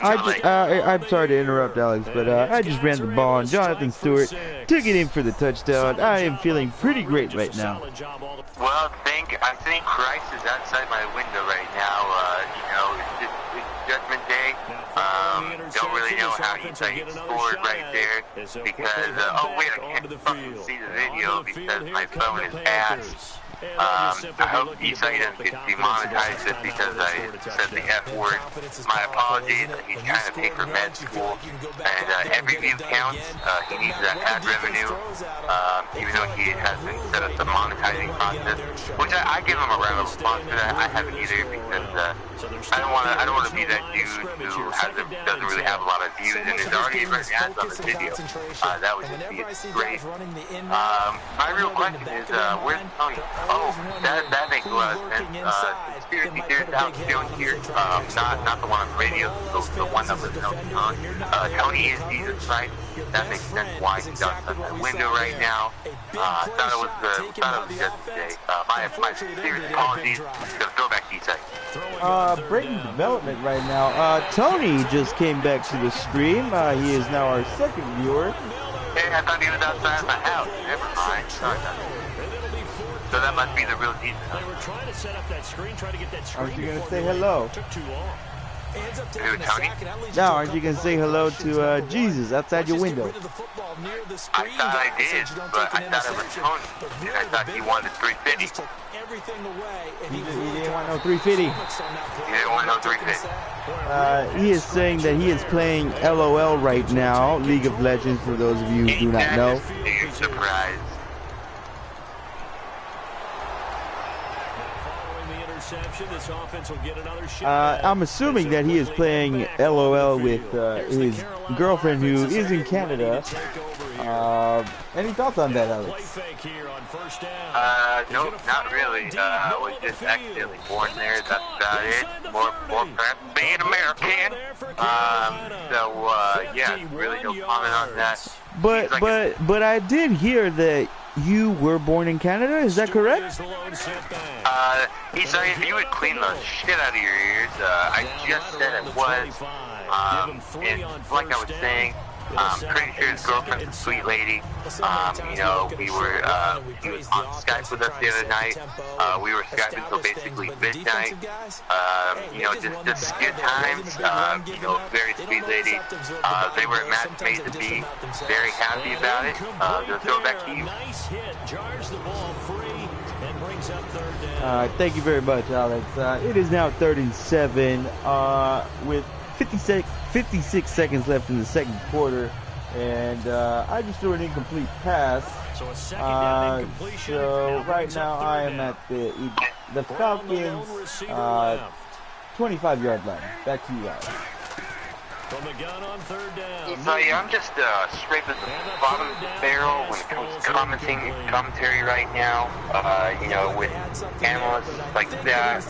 I'm sorry to interrupt, Alex, but I just ran the ball, and Jonathan Stewart took it in for the touchdown. I am feeling pretty great right now. Well, I think Christ is outside my window right now. You know, it's Judgment Day. Don't really know how he scored right there because, oh wait, I can't fucking see the video because my phone is ass. I hope Isai doesn't get demonetized just because I said the F word. My apologies. He's trying to pay for med school, and every view counts. He needs that ad revenue, even though he hasn't set up the monetizing process, which I give him a round of applause for that. I haven't either because I don't want to be that dude who doesn't really have a lot of views and is already running ads on the video. That would just be great. My real question is, where's Tony? Oh, that makes a lot of sense. Conspiracy theories out doing here. Not the one on the radio, the one that was on. Tony is Jesus Christ. That makes sense why he's outside my window right now. I thought it was yesterday. My serious apologies. Gonna throw back to Isai. Breaking development right now. Tony just came back to the stream. He is now our 2nd viewer. Hey, I thought he was outside my house. Never mind. Sorry about that. So that must be the real Jesus. They were trying to set up that screen, trying to get that screen. Aren't you gonna before say the hello? Took too long. Ends up Who, taking a Tony? sack, and that leads Now, to a aren't you couple gonna say of hello questions. to Number one, Jesus outside your let's just get window? rid of the football near the I screen, thought I guys, so did, you don't but take I an thought it was interception. Tony. But And really, I the thought big he one, wanted they 350. just took everything away, and He really didn't want no tried 350. so much on that play. He didn't want no Taking a 350. sack. He is saying that he is playing LOL right now, League of Legends, for those of you who do not Ain't know. that a big surprise? Following the interception, this offense will get another shot. I'm assuming that he is playing LOL with his girlfriend who is in Canada. Any thoughts on that, Alex? Nope, not really. I was just accidentally born there. That's about it. More perhaps being American. Yeah, really no comment on that. But I did hear that you were born in Canada. Is that correct? He's like, if you would clean the shit out of your ears, I just said it was. And like I was saying, I'm pretty sure his girlfriend's a sweet lady. You know, he was on Skype with us the other night. We were Skyping until basically midnight. You know, just good times. You know, very sweet lady. They were at Madden made to be very happy about it. They'll throw it back to you. Nice hit, jars the ball free, and brings up third down. Thank you very much, Alex. It is now 3rd and 7 with 56 seconds left in the second quarter, and I just threw an incomplete pass. So a second down incompletion. So right now third I am down. at the Falcons 25-yard line. Back to you guys. From the gun on third down. So yeah, I'm just scraping the bottom of the barrel when it comes to commentary right now. You know, with analysts like that.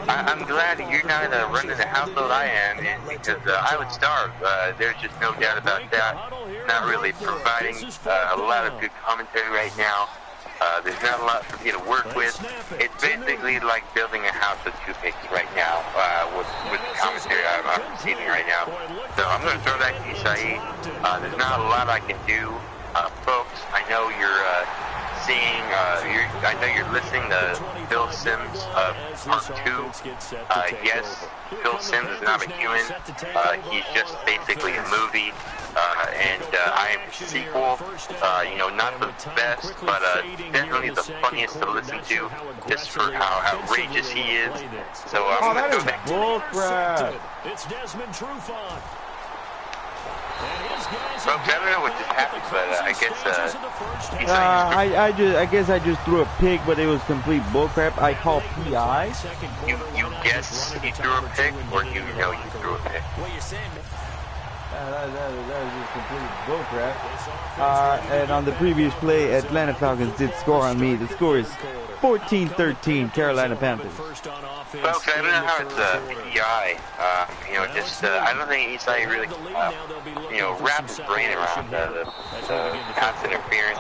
I'm glad you're not running the household I am in, because I would starve. There's just no doubt about that. Not really providing a lot of good commentary right now. There's not a lot for me to work with. It's basically like building a house with two pigs right now, with the commentary I'm receiving right now. So I'm going to throw that to you, Saeed. There's not a lot I can do. Folks, I know you're seeing, I know you're listening to Bill Sims Part 2. Yes, Bill Sims is not a human. He's just basically a movie. And I am the sequel, you know, not the best, but definitely the funniest to listen to, just for how outrageous he is. So I'm going to go back. Bullcrap. It's Desmond Trufant. Folks, I don't know what just happened, but I guess he's I guess I just threw a pig, but it was complete bullcrap. I call PI. you guess he threw a pick, or you know you threw a pick? That was just complete bullcrap. And on the previous play, Atlanta Falcons did score on me. The score is 14-13, Carolina Panthers. Folks, I don't know how it's PI. You know, just I don't think he's like really, you know, wrap his brain around the pass interference.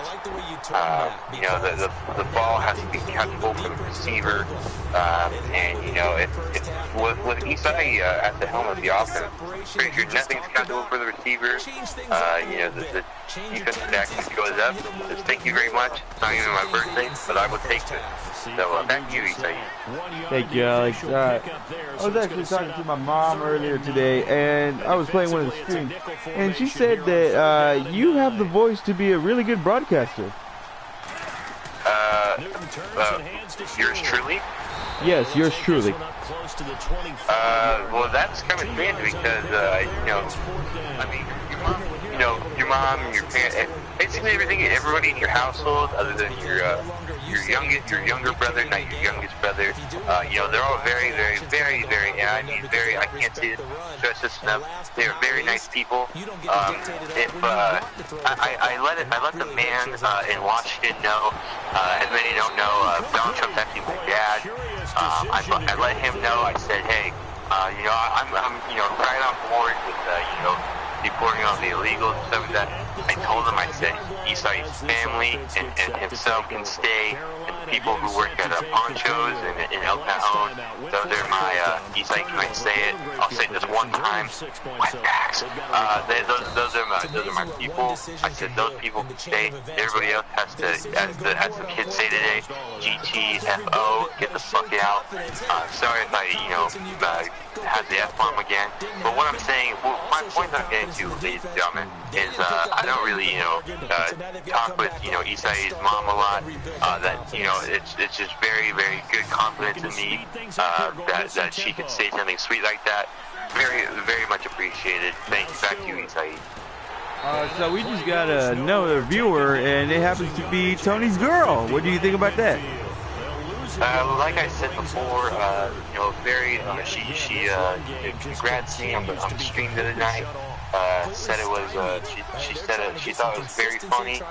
You know, the ball has to be catchable for the receiver, and you know, with Isai at the helm of the offense, pretty sure nothing's catchable for the receiver. You know, the defensive back goes up. Says, thank you very much. It's not even my birthday, but I will take it. So back to you, Isai. Thank you, Alex. I was actually talking to my mom earlier today, and I was playing one of the streams, and she said that you have the voice to be a really good broadcaster. Yours truly? Yes, yours truly. Well, that's kind of strange because, you know, I mean, your mom, your parents, basically everybody in your household, other than your younger brother, not your youngest brother, you know, they're all very, very, very, very, and I mean very, I can't stress this enough, they're very nice people. If, I let the man in Washington know, as many don't know, Donald Trump's actually my dad. I let him know, I said, hey, you know, I'm you know, right on board with, you know, reporting on the illegals and stuff like that. I told him, I said, Isai's family and himself can stay, and the people who work at pawn shows in El Cajon, those are my, Isai, can I say it? I'll say it this one time, wetbacks. Those are those are my people. I said those people can stay. Everybody else has to, as the kids say today, GTFO, get the fuck out. Sorry if I, had the F-bomb again. But what I'm saying, my point I'm getting to, ladies and gentlemen, is I don't really, talk with, Isai's mom a lot. It's just very, very good confidence in me that she could say something sweet like that. Very, very much appreciated. Thank you. Back to you, Isai. So we just got another viewer, and it happens to be Tony's girl. What do you think about that? Like I said before, she congrats me on the stream the other night. Said it was, she said she thought it was very funny,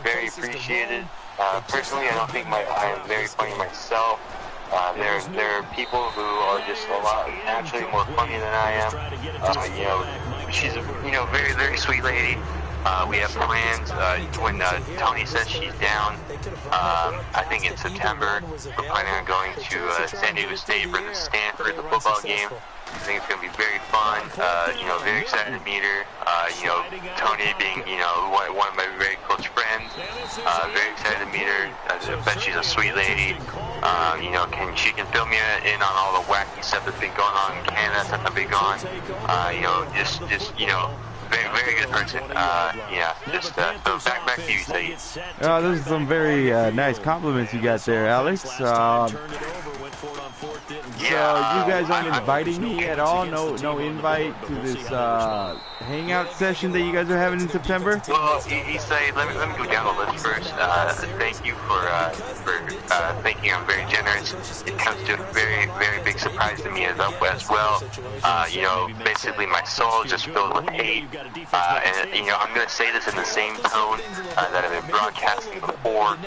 very appreciated. Personally, I don't think I am very funny myself. There are people who are just a lot naturally more funny than I am. She's a very, very sweet lady. We have plans. When Tony says she's down, I think in September, we're planning on going to San Diego State for the Stanford, the football game. I think it's going to be very fun. Very excited to meet her. Tony being, one of my very close friends. Very excited to meet her. I bet she's a sweet lady. She can fill me in on all the wacky stuff that's been going on in Canada, stuff I've been gone. Very, very good person. So back to you, Saeed. Those are some very nice compliments you got there, Alex. So you guys aren't inviting me at all? No invite to this hangout session that you guys are having in September? Well, Isai, let me go down the list first. Thank you for thinking I'm very generous. It comes to a very, very big surprise to me as well. Basically my soul is just filled with hate. I'm going to say this in the same tone that I've been broadcasting before.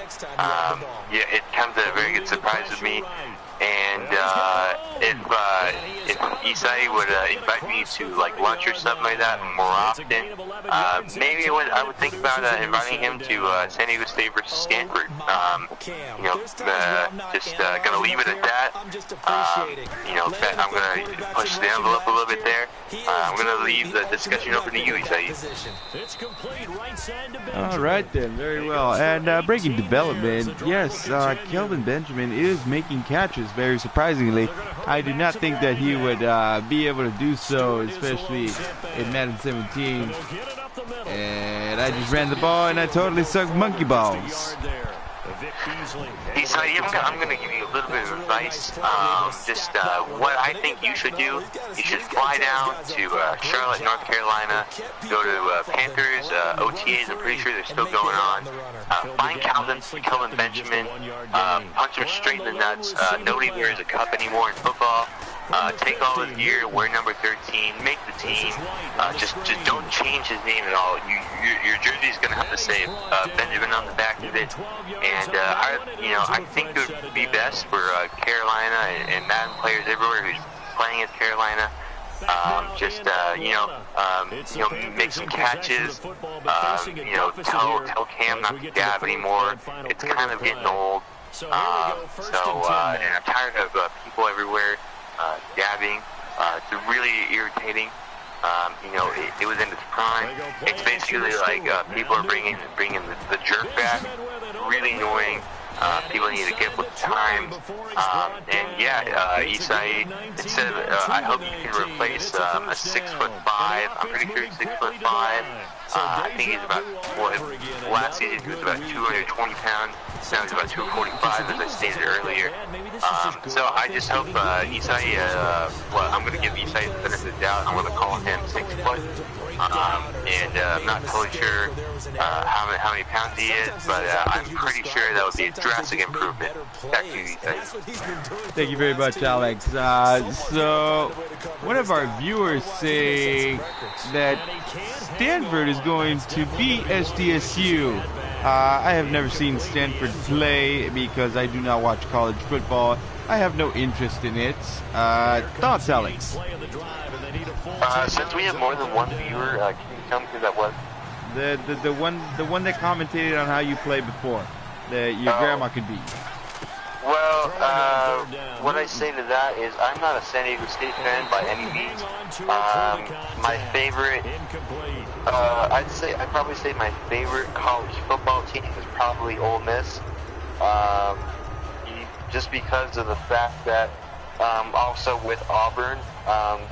It comes at a very good surprise to me. And if Isai would invite me to like lunch or something like that more often, maybe I would think about inviting him to San Diego State versus Stanford. Just gonna leave it at that. I'm gonna push the envelope a little bit there. I'm gonna leave the discussion open to you, Isai. All right then, very well. And breaking development, yes, Kelvin Benjamin is making catches. Very surprisingly, I do not think that he would be able to do so, especially in Madden 17. And I just ran the ball and I totally sucked monkey balls. Isai, I'm going to give you a little bit of advice. What I think you should do, you should fly down to Charlotte, North Carolina, go to Panthers, OTAs, I'm pretty sure they're still going on. Find Kelvin Benjamin, punch him straight in the nuts. Nobody wears a cup anymore in football. Take all his gear, wear number 13, make the team. Just don't change his name at all. Your jersey is going to have to say Benjamin on the back of it. And I think it would be best for Carolina and Madden players everywhere who's playing as Carolina. Make some catches. Tell Cam not to dab anymore. It's kind of getting old. And I'm tired of people everywhere dabbing. It's really irritating. It was in its prime. It's basically like people are bringing the jerk back. Really annoying. People need to get with the times. Isai, instead of, I hope you can replace a 6'5". I'm pretty sure he's 6'5". I think he's about, last season he was about 220 pounds. Now he's about 245, as I stated earlier. So I just hope Isai, I'm going to give Isai the benefit of the doubt. I'm going to call him 6 foot. I'm not totally sure how many pounds he is, but I'm pretty sure that would be a drastic improvement. Back to you, Isai. Thank you very much, Alex. So, one of our viewers saying that Stanford is going to beat SDSU. I have never seen Stanford play because I do not watch college football. I have no interest in it. Thoughts, Alex? Since we have more than one viewer, can you tell me who that was? The one that commentated on how you played before, that your grandma could beat. Well, what I say to that is I'm not a San Diego State fan by any means. My favorite I'd probably say my favorite college football team is probably Ole Miss. Just because of the fact that also with Auburn,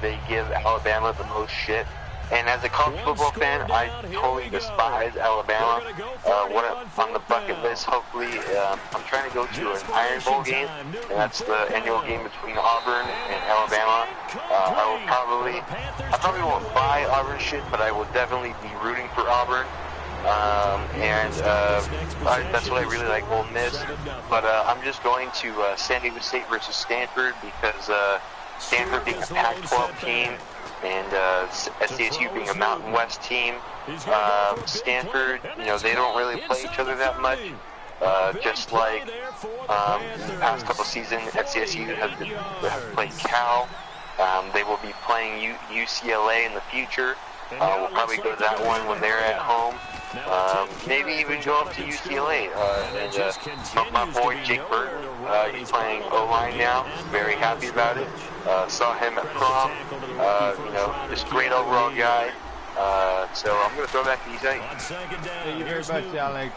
they give Alabama the most shit. And as a college football fan, I totally despise Alabama. On the bucket list, hopefully, I'm trying to go to an Iron Bowl game, and that's the annual game between Auburn and Alabama. I probably won't buy Auburn shit, but I will definitely be rooting for Auburn. That's what I really like, Ole Miss. But I'm just going to San Diego State versus Stanford because Stanford being a Pac-12 team and SDSU being a Mountain West team. Stanford, they don't really play each other that much. Just like the past couple seasons, SDSU has played Cal. They will be playing UCLA in the future. We'll probably go to that one when they're at home. Maybe even go up to UCLA. My boy Jake Burton, he's playing O-line now. Very happy about it. Saw him at prom. Just great overall guy. So I'm going to throw back to you, Zay. Thank you very much, Alex.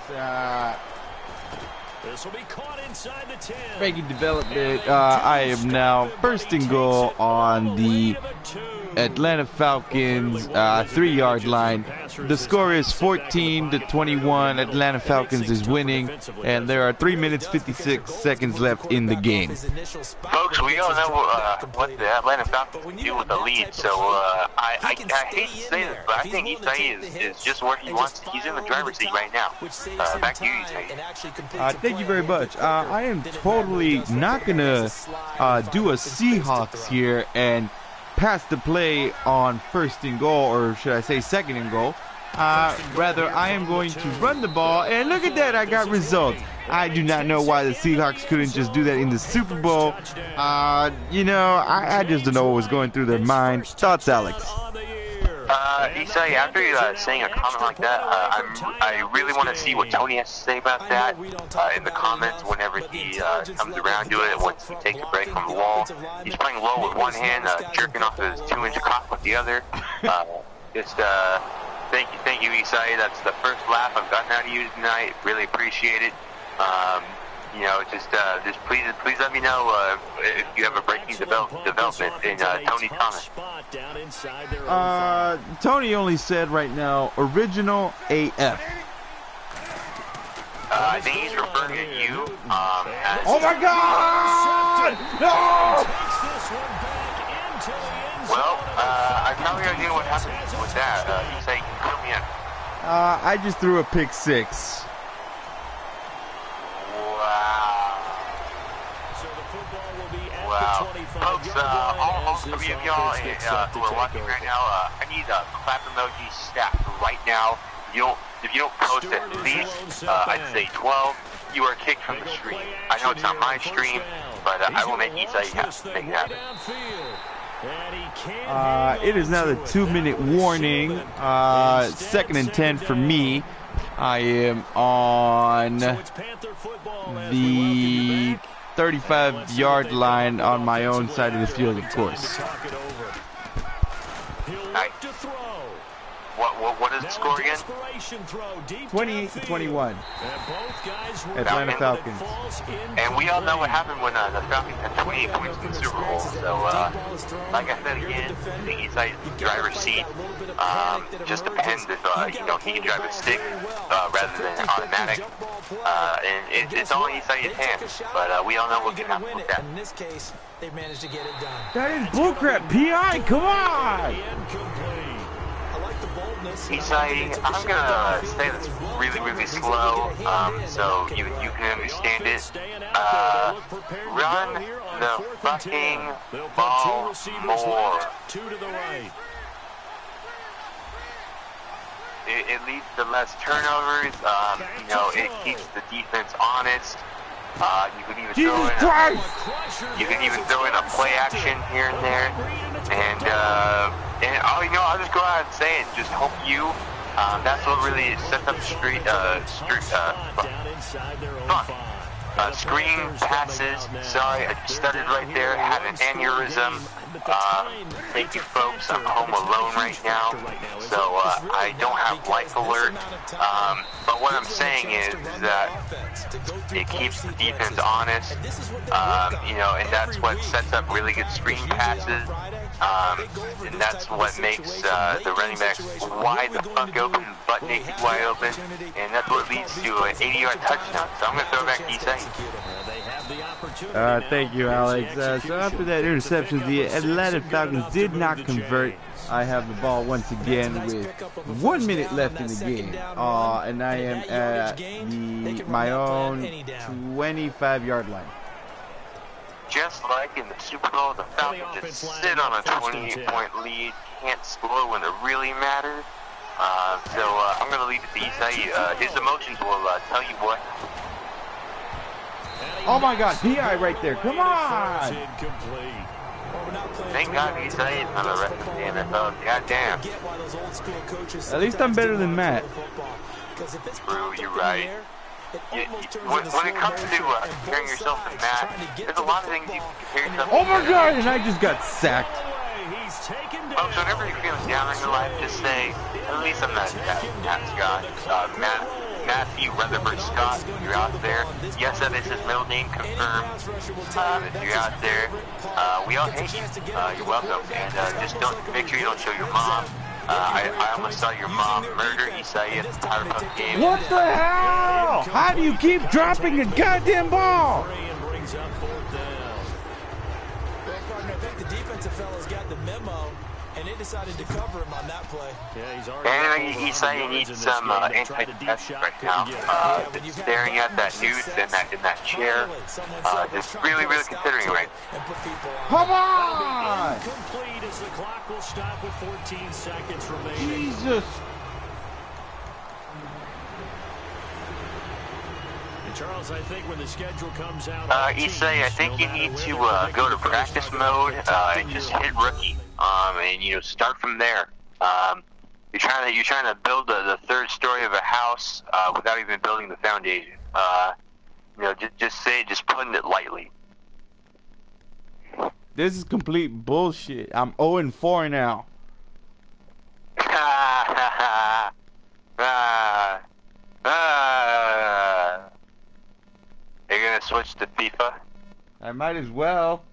This will be caught inside the 10. Breaking development. I am now first and goal on the Atlanta Falcons 3-yard line. The score is 14-21. Atlanta Falcons is winning, and there are 3 minutes 56 seconds left in the game. Folks, we all know what the Atlanta Falcons do with the lead, so I hate to say this, but I think Isai is just where he wants. He's in the driver's seat right now. Back to you, Isai. Thank you very much. I am totally not going to do a Seahawks here and pass the play on first and goal, or should I say second and goal. Rather, I am going to run the ball, and look at that, I got results. I do not know why the Seahawks couldn't just do that in the Super Bowl. I just don't know what was going through their mind. Thoughts, Alex? Isai, after saying a comment like that, I really want to see what Tony has to say about that in the comments whenever he comes around to it, once he takes a break from the wall. He's playing low with one hand, jerking off his 2-inch cock with the other. Thank you, Isai. That's the first laugh I've gotten out of you tonight. Really appreciate it. Just please let me know if you have a breaking development in Tony Thomas. Tony only said right now, original AF. I think he's referring to you. Oh my God! No! Well, I have no idea what happened with that. You say you can fill me in. I just threw a pick 6. Wow. Folks, all 3 of y'all who are watching right now, I need a clap emoji stacked right now. If you don't post at least, I'd say 12, you are kicked from the stream. I know it's not my stream, but I will make Isai make it happen. It is now the 2-minute warning. 2nd and 10 for me. I am on the 35-yard line on my own side of the field, of course. What is the score again? 28-21. Atlanta Falcons. And we all know what happened when the Falcons had 28 points in the Super Bowl. So, like I said again, the Isai's driver's seat just depends if he can drive a stick rather than automatic. And it's all Isai's hands. But we all know what can happen with that. In this case, they managed to get it done. That is bullcrap. PI, come on! Isai, I'm gonna say this really, really slow, so you can understand it. Run the fucking ball more. It leads to less turnovers. It keeps the defense honest. You can even throw in a play action here and there, and I'll just go out and say it. Just hope you. That's what really sets up the fun. Screen passes. Sorry, I stuttered right there. Had an aneurysm. Thank you, folks. I'm home alone right now, so I don't have life alert. But what I'm saying is that it keeps the defense honest. You know, and that's what sets up really good screen passes. And that's what makes the running backs wide the fuck open, butt naked wide open, and that's what leads to an 80-yard touchdown. So I'm going to throw it back to Isai. Thank you, Alex. So after that interception, the Atlanta Falcons did not convert. I have the ball once again with 1 minute left in the game, and I am at my own 25-yard line. Just like in the Super Bowl, the Falcons just sit on a 28-point lead, can't score when it really matters. So I'm going to leave it to Isai. His emotions will tell you what. Oh my God, PI right there! Come on! Thank God Isai is not the rest of the NFL. Goddamn. At least I'm better than Matt. True, you're right. When it comes to comparing yourself to Matt, there's a lot of things you can compare yourself to. Oh my God, and I just got sacked. Folks, whenever you're feeling down in your life, just say, at least I'm not Matt Scott. Matthew Rutherford Scott, if you're out there. Yes, that is his middle name, confirmed. If you're out there, we all hate you. You're welcome. And just make sure you don't show your mom. I almost saw your mom murder Isai at the Power Cup game. What the hell? How do you keep dropping the goddamn ball? Well, partner, I think the defensive fellas got the memo, and they decided to cover him on that play. And Isai needs some anti-depressant right now. Just staring at that news in that chair. Just really considering right. Come on! Complete as the clock will stop with 14 seconds remaining. Jesus. Charles, I think when the schedule comes out, Isai, I think you need to go to practice mode and just hit rookie, and start from there. You're trying to build the third story of a house without even building the foundation. Just putting it lightly. This is complete bullshit. I'm 0-4 now. You're gonna switch to FIFA? I might as well.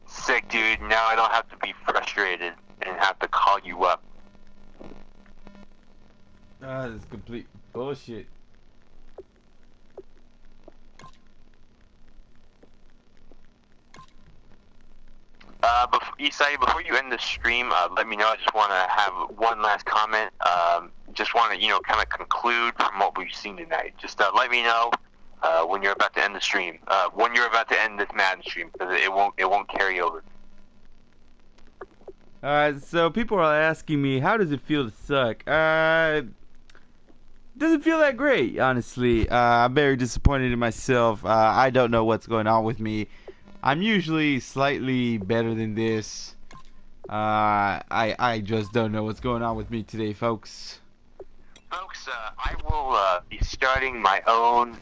Sick, dude. Now I don't have to be frustrated and have to call you up. This is complete bullshit. Isai, before you end the stream, let me know. I just want to have one last comment. Just want to, kind of conclude from what we've seen tonight. Just let me know when you're about to end the stream. When you're about to end this Madden stream, because it won't carry over. Alright, so people are asking me, how does it feel to suck? Doesn't feel that great, honestly. I'm very disappointed in myself. I don't know what's going on with me. I'm usually slightly better than this. I just don't know what's going on with me today, folks. Folks, I will be starting my own,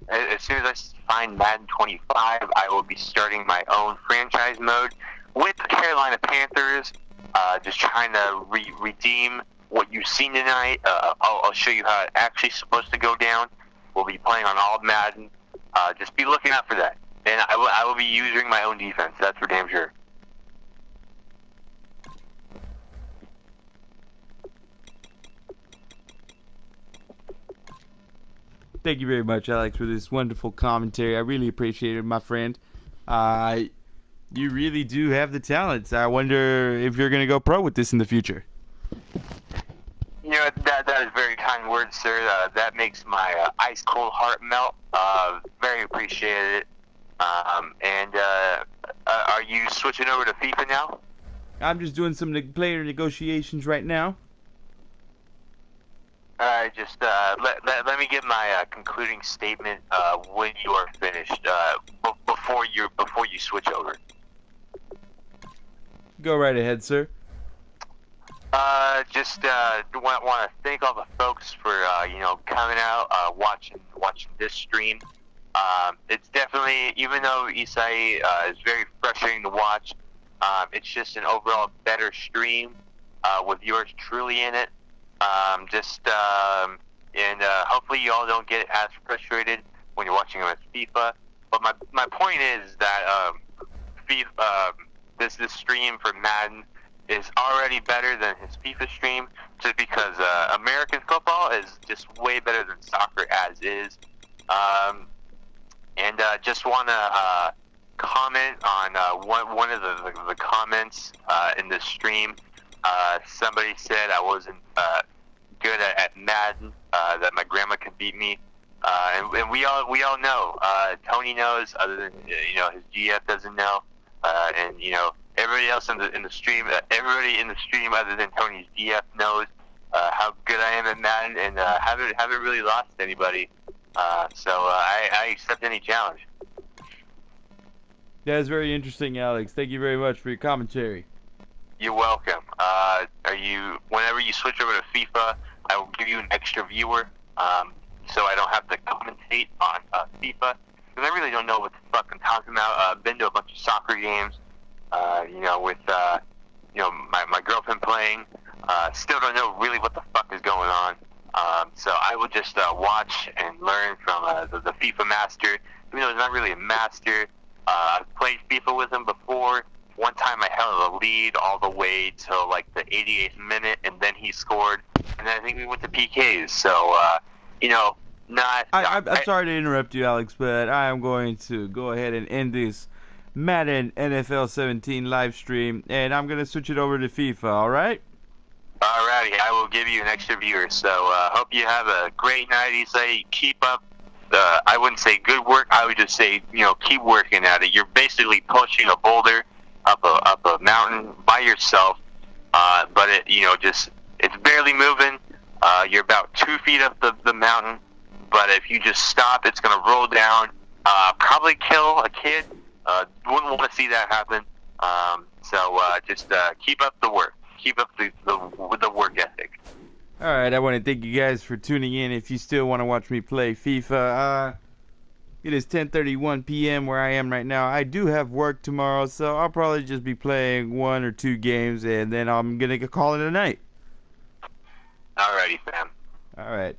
as soon as I find Madden 25, I will be starting my own franchise mode with the Carolina Panthers, just trying to redeem what you've seen tonight. I'll show you how it's actually supposed to go down. We'll be playing on all Madden. Just be looking out for that. And I will be using my own defense, that's for damn sure. Thank you very much, Alex, for this wonderful commentary. I really appreciate it, my friend. You really do have the talents. I wonder if you're going to go pro with this in the future. That is very kind words, sir. That makes my ice cold heart melt. Very appreciated. And are you switching over to FIFA now? I'm just doing some player negotiations right now. Just let me give my concluding statement when you are finished. Before you switch over. Go right ahead, sir. Just want to thank all the folks for coming out, watching this stream. It's definitely, even though Isai is very frustrating to watch, it's just an overall better stream with yours truly in it. And hopefully you all don't get as frustrated when you're watching him as FIFA. But my point is that FIFA, this stream for Madden is already better than his FIFA stream, just because American football is just way better than soccer as is. And just want to comment on one of the comments in the stream. Somebody said I wasn't good at Madden, that my grandma could beat me. And we all know. Tony knows. Other than his GF doesn't know. And everybody else in the stream, everybody in the stream other than Tony's GF knows how good I am at Madden, and haven't really lost anybody. So I accept any challenge. That is very interesting, Alex. Thank you very much for your commentary. You're welcome. Whenever you switch over to FIFA, I will give you an extra viewer, so I don't have to commentate on FIFA, because I really don't know what the fuck I'm talking about. I've been to a bunch of soccer games, with my girlfriend playing. Still don't know really what the fuck is going on. So I will just watch and learn from the FIFA master, even though he's not really a master. I've played FIFA with him before. One time I held a lead all the way till like the 88th minute, and then he scored, and then I think we went to PKs. So, I'm sorry to interrupt you, Alex, but I am going to go ahead and end this Madden NFL 17 live stream, and I'm going to switch it over to FIFA, all right? Alrighty, I will give you an extra viewer. So, hope you have a great night, Isai. Keep up. I wouldn't say good work. I would just say, keep working at it. You're basically pushing a boulder up a mountain by yourself, but it's barely moving. You're about 2 feet up the mountain, but if you just stop, it's gonna roll down. Probably kill a kid. Wouldn't want to see that happen. So just keep up the work. Keep up the work ethic. Alright, I want to thank you guys for tuning in. If you still want to watch me play FIFA, it is 10:31 p.m. where I am right now. I do have work tomorrow, so I'll probably just be playing 1 or 2 games, and then I'm going to call it a night. Alrighty, fam. Alright.